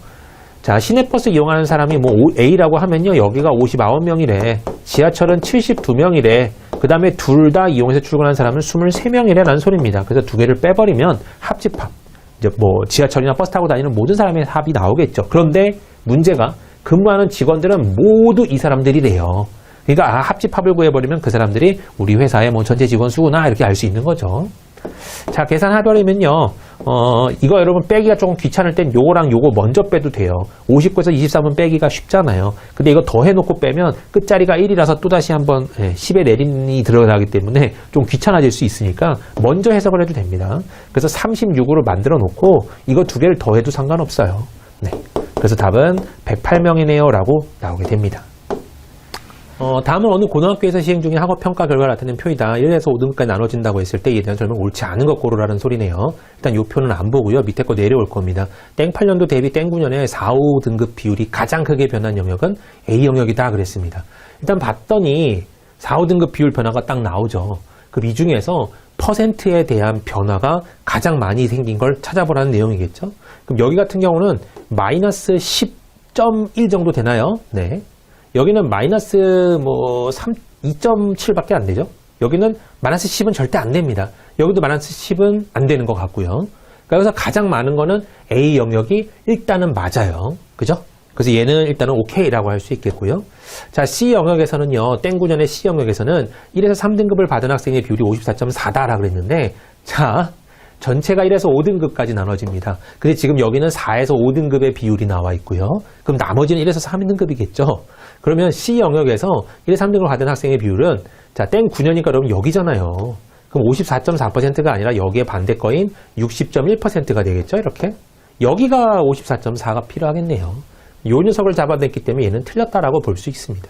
자, 시내버스 이용하는 사람이 뭐 A라고 하면요. 여기가 59명이래. 지하철은 72명이래. 그 다음에 둘 다 이용해서 출근하는 사람은 23명이래 라는 소리입니다. 그래서 두 개를 빼버리면 합집합. 이제 뭐 지하철이나 버스 타고 다니는 모든 사람의 합이 나오겠죠. 그런데 문제가 근무하는 직원들은 모두 이 사람들이래요. 그러니까 합집합을 구해버리면 그 사람들이 우리 회사의 뭐 전체 직원 수구나 이렇게 알 수 있는 거죠. 자, 계산해버리면요. 이거 여러분 빼기가 조금 귀찮을 땐 요거랑 요거 먼저 빼도 돼요. 59에서 23은 빼기가 쉽잖아요. 근데 이거 더해놓고 빼면 끝자리가 1이라서 또다시 한번 10의 내린이 들어가기 때문에 좀 귀찮아질 수 있으니까 먼저 해석을 해도 됩니다. 그래서 36으로 만들어 놓고 이거 두 개를 더해도 상관없어요. 네. 그래서 답은 108명이네요 라고 나오게 됩니다. 다음은 어느 고등학교에서 시행 중인 학업 평가 결과를 나타낸 표이다. 1에서 5등급까지 나눠진다고 했을 때 이에 대한 설명 옳지 않은 것 고르라는 소리네요. 일단 이 표는 안 보고요. 밑에 거 내려올 겁니다. 땡 8년도 대비 땡 9년의 4, 5등급 비율이 가장 크게 변한 영역은 A 영역이다 그랬습니다. 일단 봤더니 4, 5등급 비율 변화가 딱 나오죠. 그럼 이 중에서 퍼센트에 대한 변화가 가장 많이 생긴 걸 찾아보라는 내용이겠죠. 그럼 여기 같은 경우는 마이너스 10.1 정도 되나요? 네. 여기는 마이너스 뭐 2.7밖에 안 되죠. 여기는 마이너스 10은 절대 안 됩니다. 여기도 마이너스 10은 안 되는 것 같고요. 그래서 가장 많은 거는 A 영역이 일단은 맞아요. 그죠? 그래서 얘는 일단은 오케이라고 할 수 있겠고요. 자, C 영역에서는요. 땡 9년의 C 영역에서는 1에서 3등급을 받은 학생의 비율이 54.4다라고 그랬는데 자, 전체가 1에서 5등급까지 나눠집니다. 근데 지금 여기는 4에서 5등급의 비율이 나와 있고요. 그럼 나머지는 1에서 3등급이겠죠. 그러면 C 영역에서 1에서 3등급을 받은 학생의 비율은 자, 땡 9년이니까 여러분 여기잖아요. 그럼 54.4%가 아니라 여기에 반대 거인 60.1%가 되겠죠. 이렇게. 여기가 54.4가 필요하겠네요. 요 녀석을 잡아냈기 때문에 얘는 틀렸다라고 볼 수 있습니다.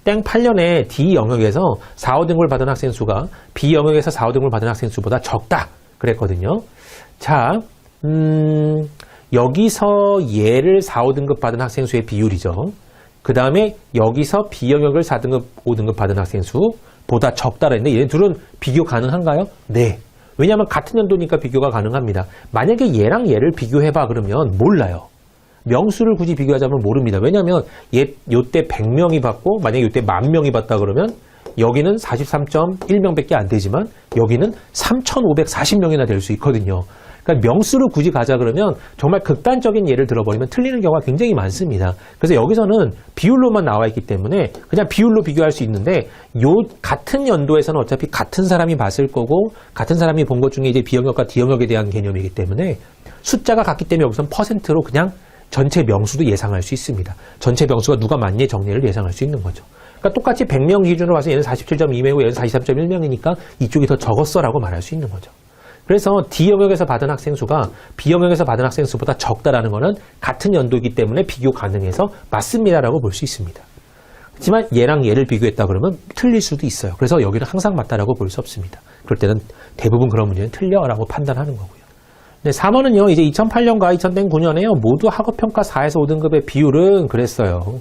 땡 8년에 D 영역에서 4, 5등급을 받은 학생 수가 B 영역에서 4, 5등급을 받은 학생 수보다 적다 그랬거든요. 자, 여기서 얘를 4, 5등급 받은 학생 수의 비율이죠. 그 다음에 여기서 B 영역을 4등급, 5등급 받은 학생 수보다 적다라 했는데 얘네 둘은 비교 가능한가요? 네. 왜냐하면 같은 연도니까 비교가 가능합니다. 만약에 얘랑 얘를 비교해봐 그러면 몰라요. 명수를 굳이 비교하자면 모릅니다. 왜냐하면 요때 100명이 받고 만약에 요때 10,000명이 받다 그러면 여기는 43.1명밖에 안 되지만 여기는 3,540명이나 될 수 있거든요. 그러니까 명수를 굳이 가자 그러면 정말 극단적인 예를 들어버리면 틀리는 경우가 굉장히 많습니다. 그래서 여기서는 비율로만 나와 있기 때문에 그냥 비율로 비교할 수 있는데 요 같은 연도에서는 어차피 같은 사람이 봤을 거고 같은 사람이 본 것 중에 이제 B 영역과 D 영역에 대한 개념이기 때문에 숫자가 같기 때문에 여기서는 퍼센트로 그냥 전체 명수도 예상할 수 있습니다. 전체 명수가 누가 맞니 정리를 예상할 수 있는 거죠. 그러니까 똑같이 100명 기준으로 봐서 얘는 47.2명이고 얘는 43.1명이니까 이쪽이 더 적었어라고 말할 수 있는 거죠. 그래서 D 영역에서 받은 학생 수가 B 영역에서 받은 학생 수보다 적다라는 것은 같은 연도이기 때문에 비교 가능해서 맞습니다라고 볼 수 있습니다. 하지만 얘랑 얘를 비교했다 그러면 틀릴 수도 있어요. 그래서 여기는 항상 맞다라고 볼 수 없습니다. 그럴 때는 대부분 그런 문제는 틀려라고 판단하는 거고요. 네, 3번은요. 이제 2008년과 2009년에요. 모두 학업평가 4에서 5등급의 비율은 그랬어요.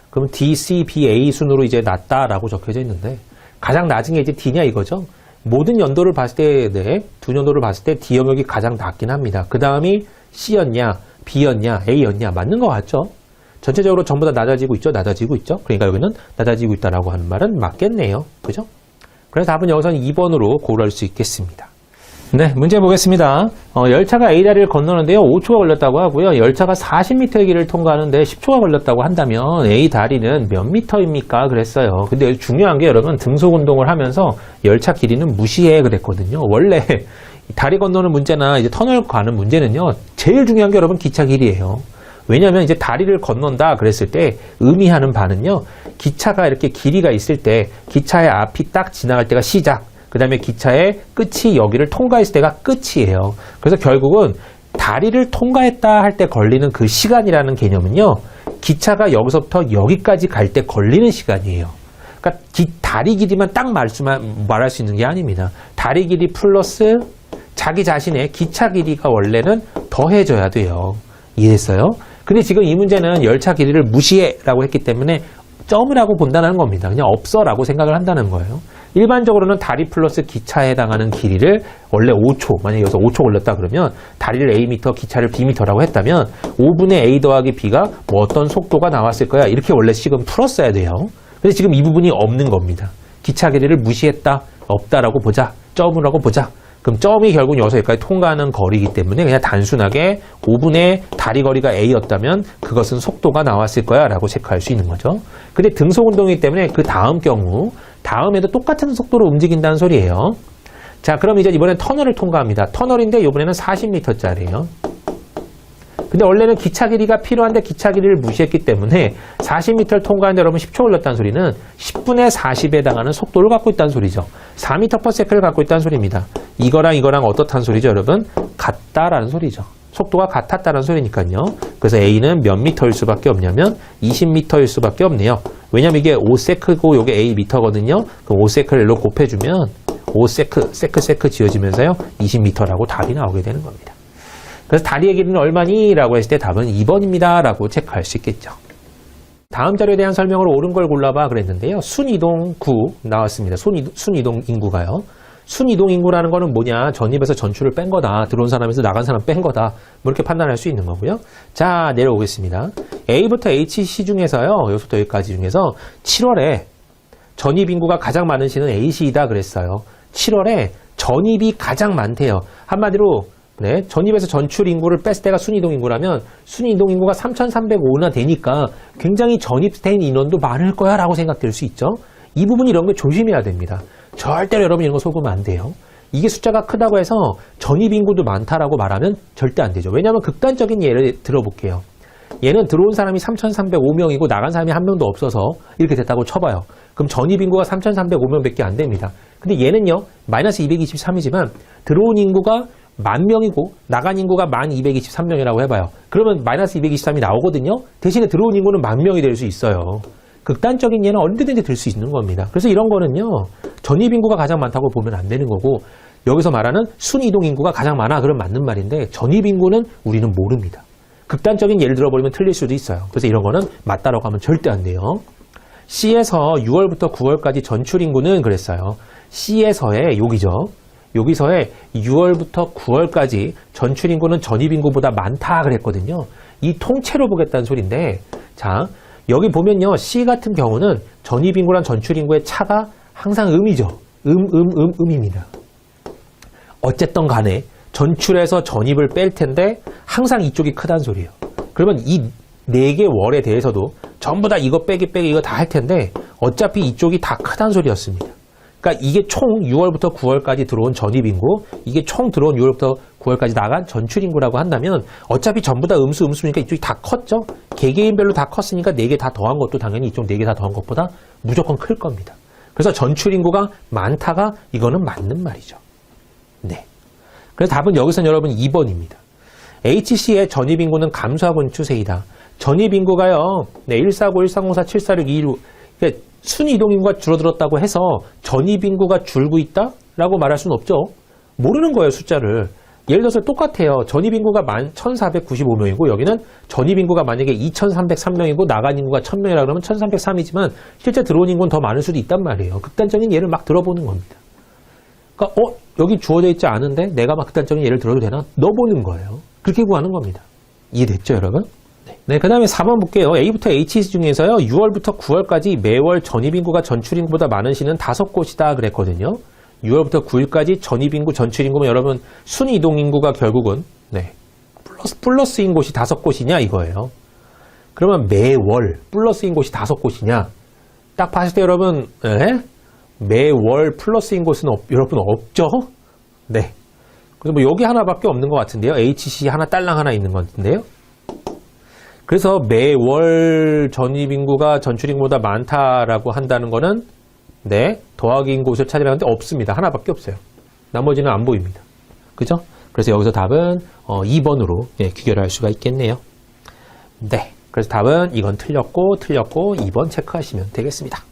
그럼 D, C, B, A 순으로 이제 낮다라고 적혀져 있는데 가장 낮은 게 이제 D냐 이거죠. 모든 연도를 봤을 때, 네, 두 연도를 봤을 때 D 영역이 가장 낮긴 합니다. 그 다음이 C였냐, B였냐, A였냐 맞는 것 같죠? 전체적으로 전부 다 낮아지고 있죠? 낮아지고 있죠? 그러니까 여기는 낮아지고 있다라고 하는 말은 맞겠네요. 그죠? 그래서 답은 여기서는 2번으로 고를 수 있겠습니다. 네, 문제 보겠습니다. 열차가 A다리를 건너는데요. 5초가 걸렸다고 하고요. 열차가 40m의 길을 통과하는데 10초가 걸렸다고 한다면 A다리는 몇 미터입니까? 그랬어요. 근데 중요한 게 여러분 등속 운동을 하면서 열차 길이는 무시해 그랬거든요. 원래 다리 건너는 문제나 이제 터널 가는 문제는요. 제일 중요한 게 여러분 기차 길이에요. 왜냐하면 이제 다리를 건넌다 그랬을 때 의미하는 바는요. 기차가 이렇게 길이가 있을 때 기차의 앞이 딱 지나갈 때가 시작. 그 다음에 기차의 끝이 여기를 통과했을 때가 끝이에요. 그래서 결국은 다리를 통과했다 할 때 걸리는 그 시간이라는 개념은요. 기차가 여기서부터 여기까지 갈 때 걸리는 시간이에요. 그러니까 다리 길이만 딱 말할 수 있는 게 아닙니다. 다리 길이 플러스 자기 자신의 기차 길이가 원래는 더해져야 돼요. 이해됐어요? 근데 지금 이 문제는 열차 길이를 무시해라고 했기 때문에 점이라고 본다는 겁니다. 그냥 없어라고 생각을 한다는 거예요. 일반적으로는 다리 플러스 기차에 해당하는 길이를 원래 5초, 만약에 여기서 5초 걸렸다 그러면 다리를 A미터, 기차를 B미터라고 했다면 5분의 A 더하기 B가 뭐 어떤 속도가 나왔을 거야. 이렇게 원래 식은 풀었어야 돼요. 근데 지금 이 부분이 없는 겁니다. 기차 길이를 무시했다, 없다라고 보자, 점이라고 보자. 그럼 점이 결국 여기까지 통과하는 거리이기 때문에 그냥 단순하게 5분의 다리 거리가 A였다면 그것은 속도가 나왔을 거야 라고 체크할 수 있는 거죠. 근데 등속 운동이기 때문에 그 다음 경우 다음에도 똑같은 속도로 움직인다는 소리예요. 자, 그럼 이제 이번엔 터널을 통과합니다. 터널인데 이번에는 40m짜리예요. 근데 원래는 기차 길이가 필요한데 기차 길이를 무시했기 때문에 40m를 통과하는데 여러분 10초 걸렸다는 소리는 10분의 40에 해당하는 속도를 갖고 있다는 소리죠. 4m/s를 갖고 있다는 소리입니다. 이거랑 어떻다는 소리죠, 여러분? 같다라는 소리죠. 속도가 같았다는 소리니까요. 그래서 A는 몇 미터일 수밖에 없냐면 20m일 수밖에 없네요. 왜냐면 이게 5세크고 이게 A 미터거든요. 그럼 5세크를 일로 곱해주면 5세크, 세크 지어지면서요. 20m라고 답이 나오게 되는 겁니다. 그래서 다리의 길이는 얼마니? 라고 했을 때 답은 2번입니다. 라고 체크할 수 있겠죠. 다음 자료에 대한 설명으로 옳은 걸 골라봐 그랬는데요. 순이동구 나왔습니다. 순이동 인구가요. 순이동 인구라는 거는 뭐냐? 전입에서 전출을 뺀 거다. 들어온 사람에서 나간 사람 뺀 거다. 뭐 이렇게 판단할 수 있는 거고요. 자, 내려오겠습니다. A부터 HC 중에서요. 여기서부터 여기까지 중에서 7월에 전입 인구가 가장 많은 시는 A시이다 그랬어요. 7월에 전입이 가장 많대요. 한마디로 네, 전입에서 전출 인구를 뺐을 때가 순이동 인구라면 순이동 인구가 3,305나 되니까 굉장히 전입된 인원도 많을 거야 라고 생각될 수 있죠. 이 부분 이런 거 조심해야 됩니다. 절대로 여러분 이런 거 속으면 안 돼요. 이게 숫자가 크다고 해서 전입 인구도 많다라고 말하면 절대 안 되죠. 왜냐하면 극단적인 예를 들어볼게요. 얘는 들어온 사람이 3,305명이고 나간 사람이 한 명도 없어서 이렇게 됐다고 쳐봐요. 그럼 전입 인구가 3,305명밖에 안 됩니다. 근데 얘는요, 마이너스 223이지만 들어온 인구가 10,000명이고 나간 인구가 1223명이라고 해봐요. 그러면 마이너스 223이 나오거든요. 대신에 들어온 인구는 10,000명이 될 수 있어요. 극단적인 예는 언제든지 될 수 있는 겁니다. 그래서 이런 거는요, 전입 인구가 가장 많다고 보면 안 되는 거고, 여기서 말하는 순이동 인구가 가장 많아 그럼 맞는 말인데 전입 인구는 우리는 모릅니다. 극단적인 예를 들어버리면 틀릴 수도 있어요. 그래서 이런 거는 맞다라고 하면 절대 안 돼요. C에서 6월부터 9월까지 전출 인구는 그랬어요. C에서의 여기죠. 여기서의 6월부터 9월까지 전출 인구는 전입 인구보다 많다 그랬거든요. 이 통째로 보겠다는 소리인데, 자, 여기 보면요. C 같은 경우는 전입 인구랑 전출 인구의 차가 항상 음이죠. 음입니다. 어쨌든 간에 전출에서 전입을 뺄 텐데 항상 이쪽이 크다는 소리예요. 그러면 이 4개 월에 대해서도 전부 다 이거 빼기 이거 다 할 텐데 어차피 이쪽이 다 크다는 소리였습니다. 그러니까 이게 총 6월부터 9월까지 들어온 전입인구, 이게 총 들어온 6월부터 9월까지 나간 전출인구라고 한다면 어차피 전부 다 음수니까 이쪽이 다 컸죠? 개개인별로 다 컸으니까 4개 다 더한 것도 당연히 이쪽 4개 다 더한 것보다 무조건 클 겁니다. 그래서 전출인구가 많다가 이거는 맞는 말이죠. 네. 그래서 답은 여기서는 여러분 2번입니다. HC의 전입인구는 감소하고 있는 추세이다. 전입인구가요, 네, 149, 1304, 746, 216. 그러니까 순이동인구가 줄어들었다고 해서 전입인구가 줄고 있다라고 말할 수는 없죠. 모르는 거예요, 숫자를. 예를 들어서 똑같아요. 전입인구가 1,495명이고 여기는 전입인구가 만약에 2,303명이고 나간 인구가 1,000명이라 그러면 1,303이지만 실제 들어온 인구는 더 많을 수도 있단 말이에요. 극단적인 예를 막 들어보는 겁니다. 그러니까 여기 주어져 있지 않은데 내가 막 극단적인 예를 들어도 되나? 넣어보는 거예요. 그렇게 구하는 겁니다. 이해됐죠, 여러분? 네, 그 다음에 4번 볼게요. A부터 H 중에서요, 6월부터 9월까지 매월 전입인구가 전출인구보다 많은 시는 5곳이다 그랬거든요. 6월부터 9일까지 전입인구, 전출인구면 여러분 순이동인구가 결국은 네, 플러스인 곳이 5곳이냐 이거예요. 그러면 매월 플러스인 곳이 5곳이냐? 딱 봤을 때 여러분 매월 플러스인 곳은 여러분 없죠? 네. 그래서 뭐 여기 하나밖에 없는 것 같은데요. HC 하나 딸랑 하나 있는 것 같은데요. 그래서 매월 전입인구가 전출인구보다 많다라고 한다는 거는 네, 더하기인 곳을 찾으라는데 없습니다. 하나밖에 없어요. 나머지는 안 보입니다. 그죠? 그래서 여기서 답은 2번으로 귀결할 수가 있겠네요. 네. 그래서 답은 이건 틀렸고 2번 체크하시면 되겠습니다.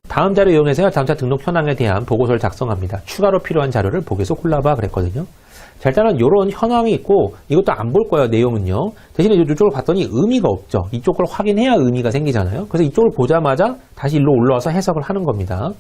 다음 자료 이용해서 자동차 등록 현황에 대한 보고서를 작성합니다. 추가로 필요한 자료를 보기에서 골라봐 그랬거든요. 자, 일단은 이런 현황이 있고 이것도 안 볼 거예요. 내용은요. 대신에 이쪽을 봤더니 의미가 없죠. 이쪽을 확인해야 의미가 생기잖아요. 그래서 이쪽을 보자마자 다시 일로 올라와서 해석을 하는 겁니다.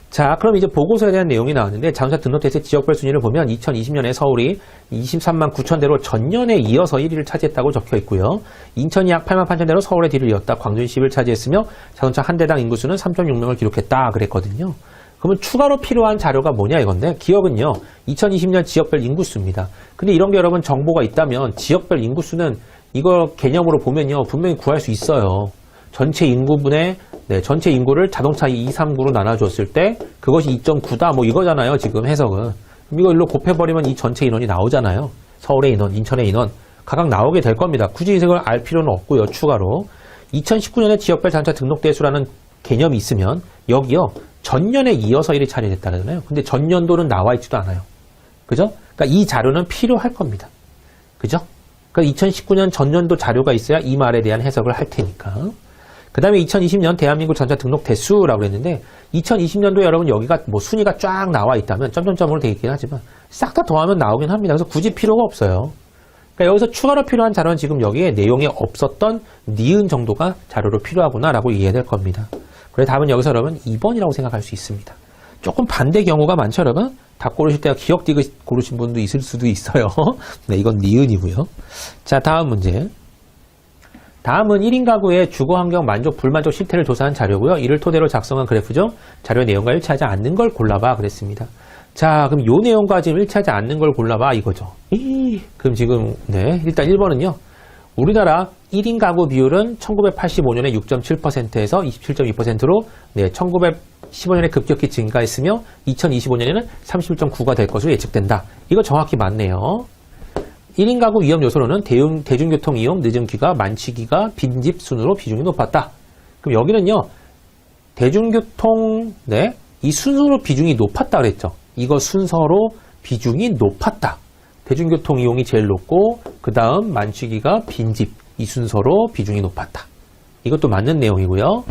자, 그럼 이제 보고서에 대한 내용이 나왔는데 자동차 등록대세 지역별 순위를 보면 2020년에 서울이 23만 9천 대로 전년에 이어서 1위를 차지했다고 적혀 있고요. 인천이 약 8만 8천 대로 서울의 뒤를 이었다. 광주는 10위를 차지했으며 자동차 한 대당 인구수는 3.6명을 기록했다 그랬거든요. 그러면 추가로 필요한 자료가 뭐냐 이건데 기억은요. 2020년 지역별 인구수입니다. 근데 이런 게 여러분 정보가 있다면 지역별 인구수는 이거 개념으로 보면요. 분명히 구할 수 있어요. 전체 인구분의 전체 인구를 자동차 2, 3구로 나눠줬을 때 그것이 2.9다 뭐 이거잖아요. 지금 해석은. 그럼 이거 일로 곱해버리면 이 전체 인원이 나오잖아요. 서울의 인원, 인천의 인원 각각 나오게 될 겁니다. 굳이 이걸 알 필요는 없고요. 추가로 2019년에 지역별 자동차 등록 대수라는 개념이 있으면 여기요. 전년에 이어서 1위 차지했다잖아요. 근데 전년도는 나와 있지도 않아요. 그죠? 그러니까 이 자료는 필요할 겁니다. 그죠? 그러니까 2019년 전년도 자료가 있어야 이 말에 대한 해석을 할 테니까. 그 다음에 2020년 대한민국 자동차 등록 대수라고 그랬는데 2020년도에 여러분 여기가 뭐 순위가 쫙 나와 있다면 점점점으로 되어 있긴 하지만 싹 다 더하면 나오긴 합니다. 그래서 굳이 필요가 없어요. 그러니까 여기서 추가로 필요한 자료는 지금 여기에 내용이 없었던 니은 정도가 자료로 필요하구나라고 이해될 겁니다. 그래서 답은 여기서 여러분 2번이라고 생각할 수 있습니다. 조금 반대 경우가 많죠, 여러분? 답 고르실 때가 기억 디귿 고르신 분도 있을 수도 있어요. 네, 이건 니은이고요. 자, 다음 문제. 다음은 1인 가구의 주거 환경 만족, 불만족 실태를 조사한 자료고요. 이를 토대로 작성한 그래프죠. 자료 내용과 일치하지 않는 걸 골라봐 그랬습니다. 자, 그럼 요 내용과 지금 일치하지 않는 걸 골라봐 이거죠. 그럼 지금 일단 1번은요. 우리나라 1인 가구 비율은 1985년에 6.7%에서 27.2%로 1915년에 급격히 증가했으며 2025년에는 31.9가 될 것으로 예측된다. 이거 정확히 맞네요. 1인 가구 위험 요소로는 대중교통 이용, 늦은 귀가, 만취기가, 빈집 순으로 비중이 높았다. 그럼 여기는요. 대중교통 이 순서로 비중이 높았다 그랬죠. 이거 순서로 비중이 높았다. 대중교통 이용이 제일 높고 그 다음 만취기가 빈집 이 순서로 비중이 높았다. 이것도 맞는 내용이고요.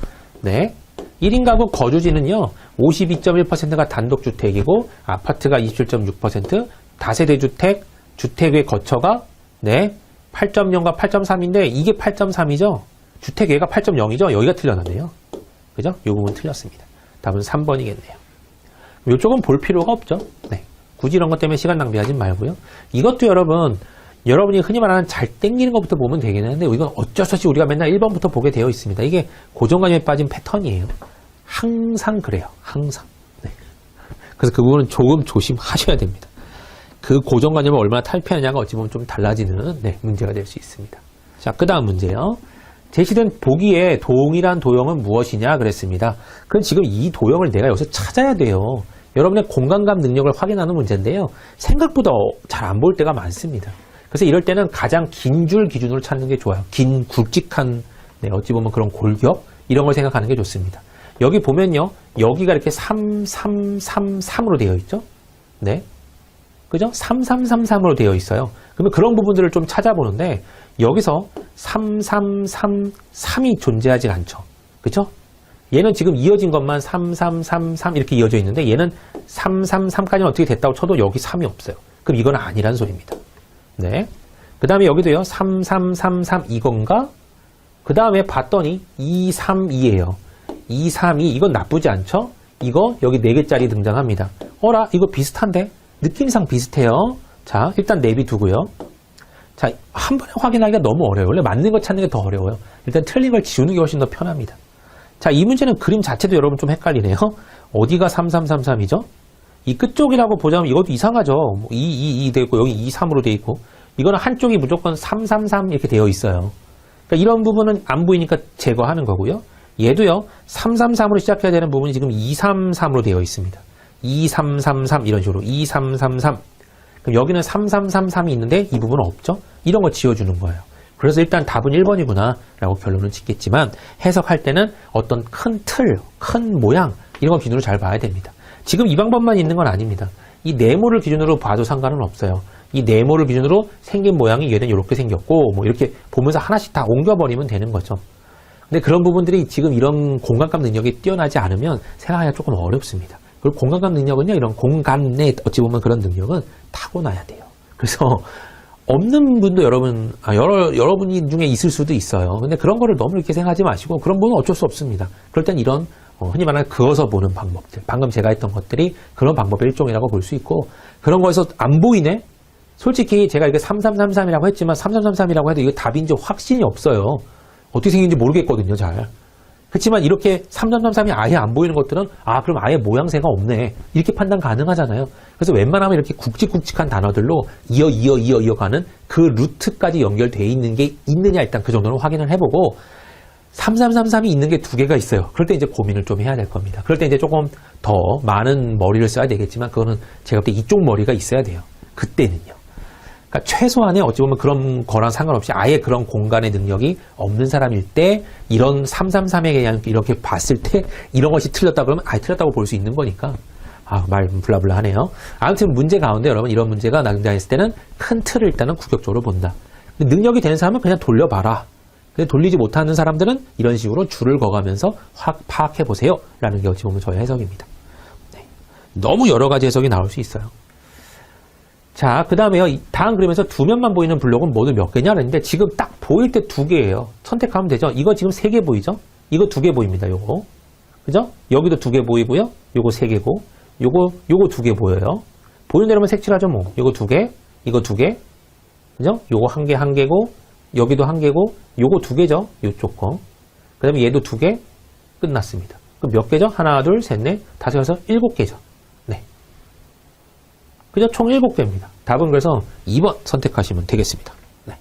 1인 가구 거주지는요. 52.1%가 단독주택이고 아파트가 27.6%, 다세대 주택의 거처가 8.0과 8.3인데 이게 8.3이죠. 주택외가 8.0이죠. 여기가 틀렸네요. 그죠? 이 부분 틀렸습니다. 답은 3번이겠네요. 이쪽은 볼 필요가 없죠. 굳이 이런 것 때문에 시간 낭비하지 말고요. 이것도 여러분이 흔히 말하는 잘 땡기는 것부터 보면 되긴 하는데 이건 어쩔 수 없이 우리가 맨날 1번부터 보게 되어 있습니다. 이게 고정관념에 빠진 패턴이에요. 항상 그래요. 항상. 그래서 그 부분은 조금 조심하셔야 됩니다. 그 고정관념을 얼마나 탈피하느냐가 어찌 보면 좀 달라지는 문제가 될 수 있습니다. 자, 그 다음 문제요. 제시된 보기에 동일한 도형은 무엇이냐 그랬습니다. 그럼 지금 이 도형을 내가 여기서 찾아야 돼요. 여러분의 공간감 능력을 확인하는 문제인데요. 생각보다 잘 안 볼 때가 많습니다. 그래서 이럴 때는 가장 긴 줄 기준으로 찾는 게 좋아요. 긴 굵직한 어찌 보면 그런 골격 이런 걸 생각하는 게 좋습니다. 여기 보면요. 여기가 이렇게 3333으로 되어 있죠. 그죠? 3333으로 되어 있어요. 그러면 그런 부분들을 좀 찾아보는데 여기서 3333이 존재하지 않죠. 그죠? 얘는 지금 이어진 것만 3333 이렇게 이어져 있는데 얘는 333까지는 어떻게 됐다고 쳐도 여기 3이 없어요. 그럼 이건 아니란 소리입니다. 그 다음에 여기도요. 3333 이건가? 그 다음에 봤더니 232예요. 232 이건 나쁘지 않죠? 이거 여기 4개짜리 등장합니다. 어라? 이거 비슷한데? 느낌상 비슷해요. 자, 일단 내비두고요. 자, 한 번에 확인하기가 너무 어려워요. 원래 맞는 거 찾는 게 더 어려워요. 일단 틀린 걸 지우는 게 훨씬 더 편합니다. 자, 이 문제는 그림 자체도 여러분 좀 헷갈리네요. 어디가 3333이죠? 이 끝쪽이라고 보자면 이것도 이상하죠. 222 되어 있고 여기 23으로 되어 있고 이거는 한쪽이 무조건 333 이렇게 되어 있어요. 그러니까 이런 부분은 안 보이니까 제거하는 거고요. 얘도요. 333으로 시작해야 되는 부분이 지금 233으로 되어 있습니다. 2333 이런 식으로 2333 그럼 여기는 3333이 있는데 이 부분은 없죠? 이런 거 지워주는 거예요. 그래서 일단 답은 1번이구나 라고 결론을 짓겠지만 해석할 때는 어떤 큰 틀, 큰 모양 이런 거 기준으로 잘 봐야 됩니다. 지금 이 방법만 있는 건 아닙니다. 이 네모를 기준으로 봐도 상관은 없어요. 이 네모를 기준으로 생긴 모양이 얘는 이렇게 생겼고 뭐 이렇게 보면서 하나씩 다 옮겨버리면 되는 거죠. 근데 그런 부분들이 지금 이런 공간감 능력이 뛰어나지 않으면 생각하기가 조금 어렵습니다. 그리고 공간감 능력은요, 이런 공간의 어찌 보면 그런 능력은 타고나야 돼요. 그래서 없는 분도 여러분 중에 있을 수도 있어요. 근데 그런 거를 너무 이렇게 생각하지 마시고 그런 분은 어쩔 수 없습니다. 그럴 땐 이런 흔히 말하는 그어서 보는 방법들, 방금 제가 했던 것들이 그런 방법의 일종이라고 볼 수 있고, 그런 거에서 안 보이네? 솔직히 제가 이게 3333이라고 했지만 3333이라고 해도 이게 답인지 확신이 없어요. 어떻게 생긴지 모르겠거든요, 잘. 그렇지만 이렇게 3333이 아예 안 보이는 것들은 그럼 아예 모양새가 없네. 이렇게 판단 가능하잖아요. 그래서 웬만하면 이렇게 굵직굵직한 단어들로 이어가는 그 루트까지 연결되어 있는 게 있느냐 일단 그 정도는 확인을 해보고 3333이 있는 게 두 개가 있어요. 그럴 때 이제 고민을 좀 해야 될 겁니다. 그럴 때 이제 조금 더 많은 머리를 써야 되겠지만 그거는 제가 볼 때 이쪽 머리가 있어야 돼요. 그때는요. 그러니까 최소한의 어찌 보면 그런 거랑 상관없이 아예 그런 공간의 능력이 없는 사람일 때 이런 333에 그냥 이렇게 봤을 때 이런 것이 틀렸다 그러면 틀렸다고 볼 수 있는 거니까 말 블라블라 하네요. 아무튼 문제 가운데 여러분 이런 문제가 등장했을 때는 큰 틀을 일단은 구격적으로 본다. 능력이 되는 사람은 그냥 돌려봐라. 근데 돌리지 못하는 사람들은 이런 식으로 줄을 그어가면서 파악해보세요 라는 게 어찌 보면 저의 해석입니다. 네. 너무 여러 가지 해석이 나올 수 있어요. 자, 그 다음에요. 다음 그림에서 두 면만 보이는 블록은 모두 몇 개냐 그랬는데 지금 딱 보일 때 두 개예요. 선택하면 되죠. 이거 지금 세 개 보이죠? 이거 두 개 보입니다. 요거. 그죠? 여기도 두 개 보이고요. 요거 세 개고. 요거 두 개 보여요. 보이는 대로만 색칠하죠, 뭐. 요거 두 개, 이거 두 개. 그죠? 요거 한 개고, 여기도 한 개고, 요거 두 개죠? 요쪽 거. 그 다음에 얘도 두 개. 끝났습니다. 그럼 몇 개죠? 하나, 둘, 셋, 넷, 다섯, 여섯, 일곱 개죠. 네. 그죠? 총 7개입니다. 답은 그래서 2번 선택하시면 되겠습니다. 네.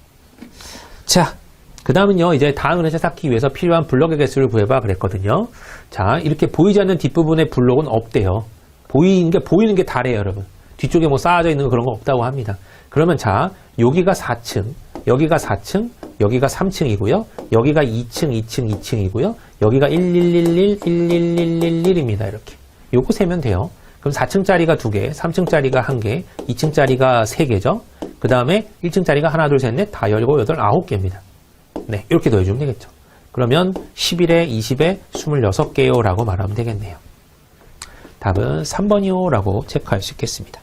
자, 그 다음은요, 이제 다음 그래서 쌓기 위해서 필요한 블록의 개수를 구해봐 그랬거든요. 자, 이렇게 보이지 않는 뒷부분의 블록은 없대요. 보이는 게 다래요, 여러분. 뒤쪽에 뭐 쌓아져 있는 거 그런 거 없다고 합니다. 그러면 자, 여기가 4층, 여기가 4층, 여기가 3층이고요. 여기가 2층, 2층, 2층이고요. 여기가 1111, 1111입니다. 이렇게. 요거 세면 돼요. 그럼 4층짜리가 2개, 3층짜리가 1개, 2층짜리가 3개죠. 그 다음에 1층짜리가 하나, 둘, 셋, 넷, 다 열고 8, 9개입니다. 네, 이렇게 더해주면 되겠죠. 그러면 11에 20에 26개요 라고 말하면 되겠네요. 답은 3번이요 라고 체크할 수 있겠습니다.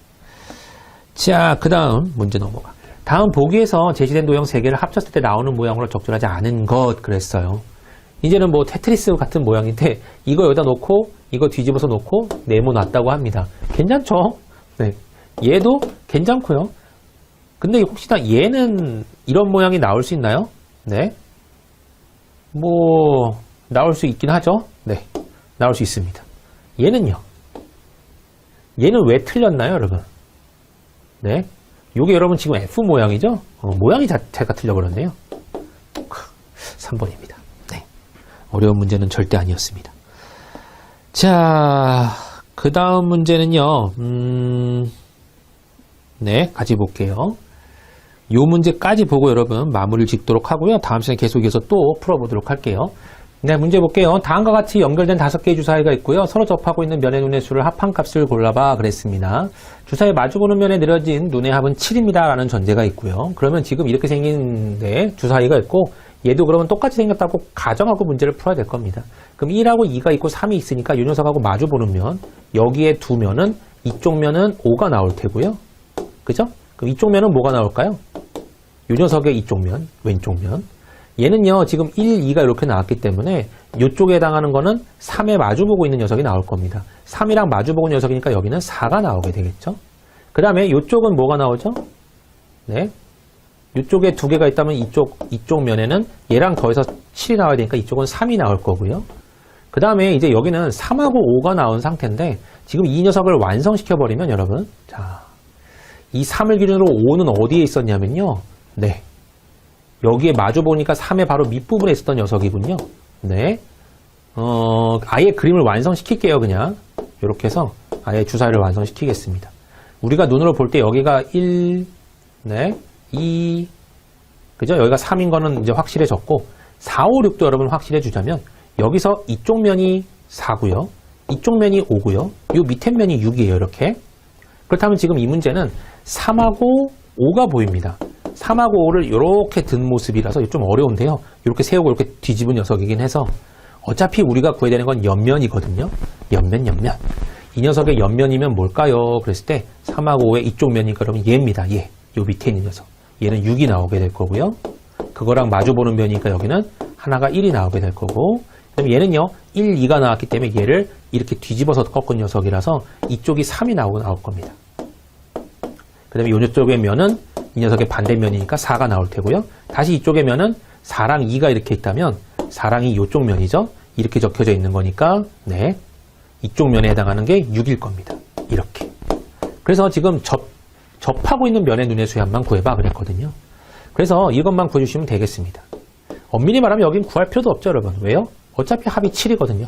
자, 그 다음 문제 넘어가. 다음 보기에서 제시된 도형 3개를 합쳤을 때 나오는 모양으로 적절하지 않은 것 그랬어요. 이제는 뭐 테트리스 같은 모양인데 이거 여기다 놓고 이거 뒤집어서 놓고 네모 놨다고 합니다. 괜찮죠? 네. 얘도 괜찮고요. 근데 혹시나 얘는 이런 모양이 나올 수 있나요? 네. 뭐 나올 수 있긴 하죠. 네. 나올 수 있습니다. 얘는요. 얘는 왜 틀렸나요, 여러분? 네. 요게 여러분 지금 F 모양이죠? 모양이 자체가 틀려버렸네요. 3번입니다. 네. 어려운 문제는 절대 아니었습니다. 자, 그 다음 문제는요, 네, 같이 볼게요. 요 문제까지 보고 여러분 마무리를 짓도록 하고요. 다음 시간에 계속해서 또 풀어보도록 할게요. 네, 문제 볼게요. 다음과 같이 연결된 5개의 주사위가 있고요. 서로 접하고 있는 면의 눈의 수를 합한 값을 골라봐 그랬습니다. 주사위 마주보는 면에 내려진 눈의 합은 7입니다. 라는 전제가 있고요. 그러면 지금 이렇게 생긴데 주사위가 있고 얘도 그러면 똑같이 생겼다고 가정하고 문제를 풀어야 될 겁니다. 그럼 1하고 2가 있고 3이 있으니까 이 녀석하고 마주보는 면, 여기에 두 면은 이쪽 면은 5가 나올 테고요. 그죠? 그럼 이쪽 면은 뭐가 나올까요? 이 녀석의 이쪽 면, 왼쪽 면. 얘는요, 지금 1, 2가 이렇게 나왔기 때문에 이쪽에 해당하는 거는 3에 마주보고 있는 녀석이 나올 겁니다. 3이랑 마주보고 있는 녀석이니까 여기는 4가 나오게 되겠죠? 그 다음에 이쪽은 뭐가 나오죠? 네. 이쪽에 두 개가 있다면 이쪽 면에는 얘랑 더해서 7이 나와야 되니까 이쪽은 3이 나올 거고요. 그 다음에 이제 여기는 3하고 5가 나온 상태인데 지금 이 녀석을 완성시켜버리면 여러분, 자, 이 3을 기준으로 5는 어디에 있었냐면요. 네. 여기에 마주보니까 3의 바로 밑부분에 있었던 녀석이군요. 네. 아예 그림을 완성시킬게요, 그냥. 이렇게 해서 아예 주사위를 완성시키겠습니다. 우리가 눈으로 볼 때 여기가 1, 네, 2, 그죠? 여기가 3인 거는 이제 확실해졌고, 4, 5, 6도 여러분 확실해주자면, 여기서 이쪽 면이 4고요. 이쪽 면이 5고요. 이 밑에 면이 6이에요, 이렇게. 그렇다면 지금 이 문제는 3하고 5가 보입니다. 3하고 5를 이렇게 든 모습이라서 좀 어려운데요. 이렇게 세우고 이렇게 뒤집은 녀석이긴 해서 어차피 우리가 구해야 되는 건 옆면이거든요. 옆면. 이 녀석의 옆면이면 뭘까요? 그랬을 때 3하고 5의 이쪽 면이니까 그러면 얘입니다. 얘. 요 밑에 있는 녀석. 얘는 6이 나오게 될 거고요. 그거랑 마주보는 면이니까 여기는 하나가 1이 나오게 될 거고, 그다음에 얘는요 1, 2가 나왔기 때문에 얘를 이렇게 뒤집어서 꺾은 녀석이라서 이쪽이 3이 나올 겁니다. 그 다음에 이쪽의 면은 이 녀석의 반대면이니까 4가 나올 테고요. 다시 이쪽의 면은 4랑 2가 이렇게 있다면 4랑 2 이쪽 면이죠. 이렇게 적혀져 있는 거니까 네, 이쪽 면에 해당하는 게 6일 겁니다. 이렇게. 그래서 지금 접하고 있는 면의 눈의 수양만 구해봐 그랬거든요. 그래서 이것만 구해주시면 되겠습니다. 엄밀히 말하면 여긴 구할 필요도 없죠, 여러분. 왜요? 어차피 합이 7이거든요.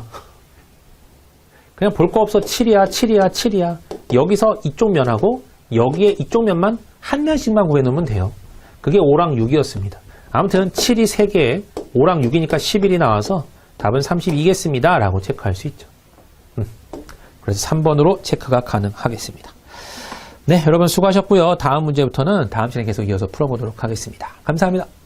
그냥 볼 거 없어 7이야. 여기서 이쪽 면하고 여기에 이쪽 면만 한 면씩만 구해놓으면 돼요. 그게 5랑 6이었습니다. 아무튼 7이 3개에 5랑 6이니까 11이 나와서 답은 32겠습니다. 라고 체크할 수 있죠. 그래서 3번으로 체크가 가능하겠습니다. 네, 여러분 수고하셨고요. 다음 문제부터는 다음 시간에 계속 이어서 풀어보도록 하겠습니다. 감사합니다.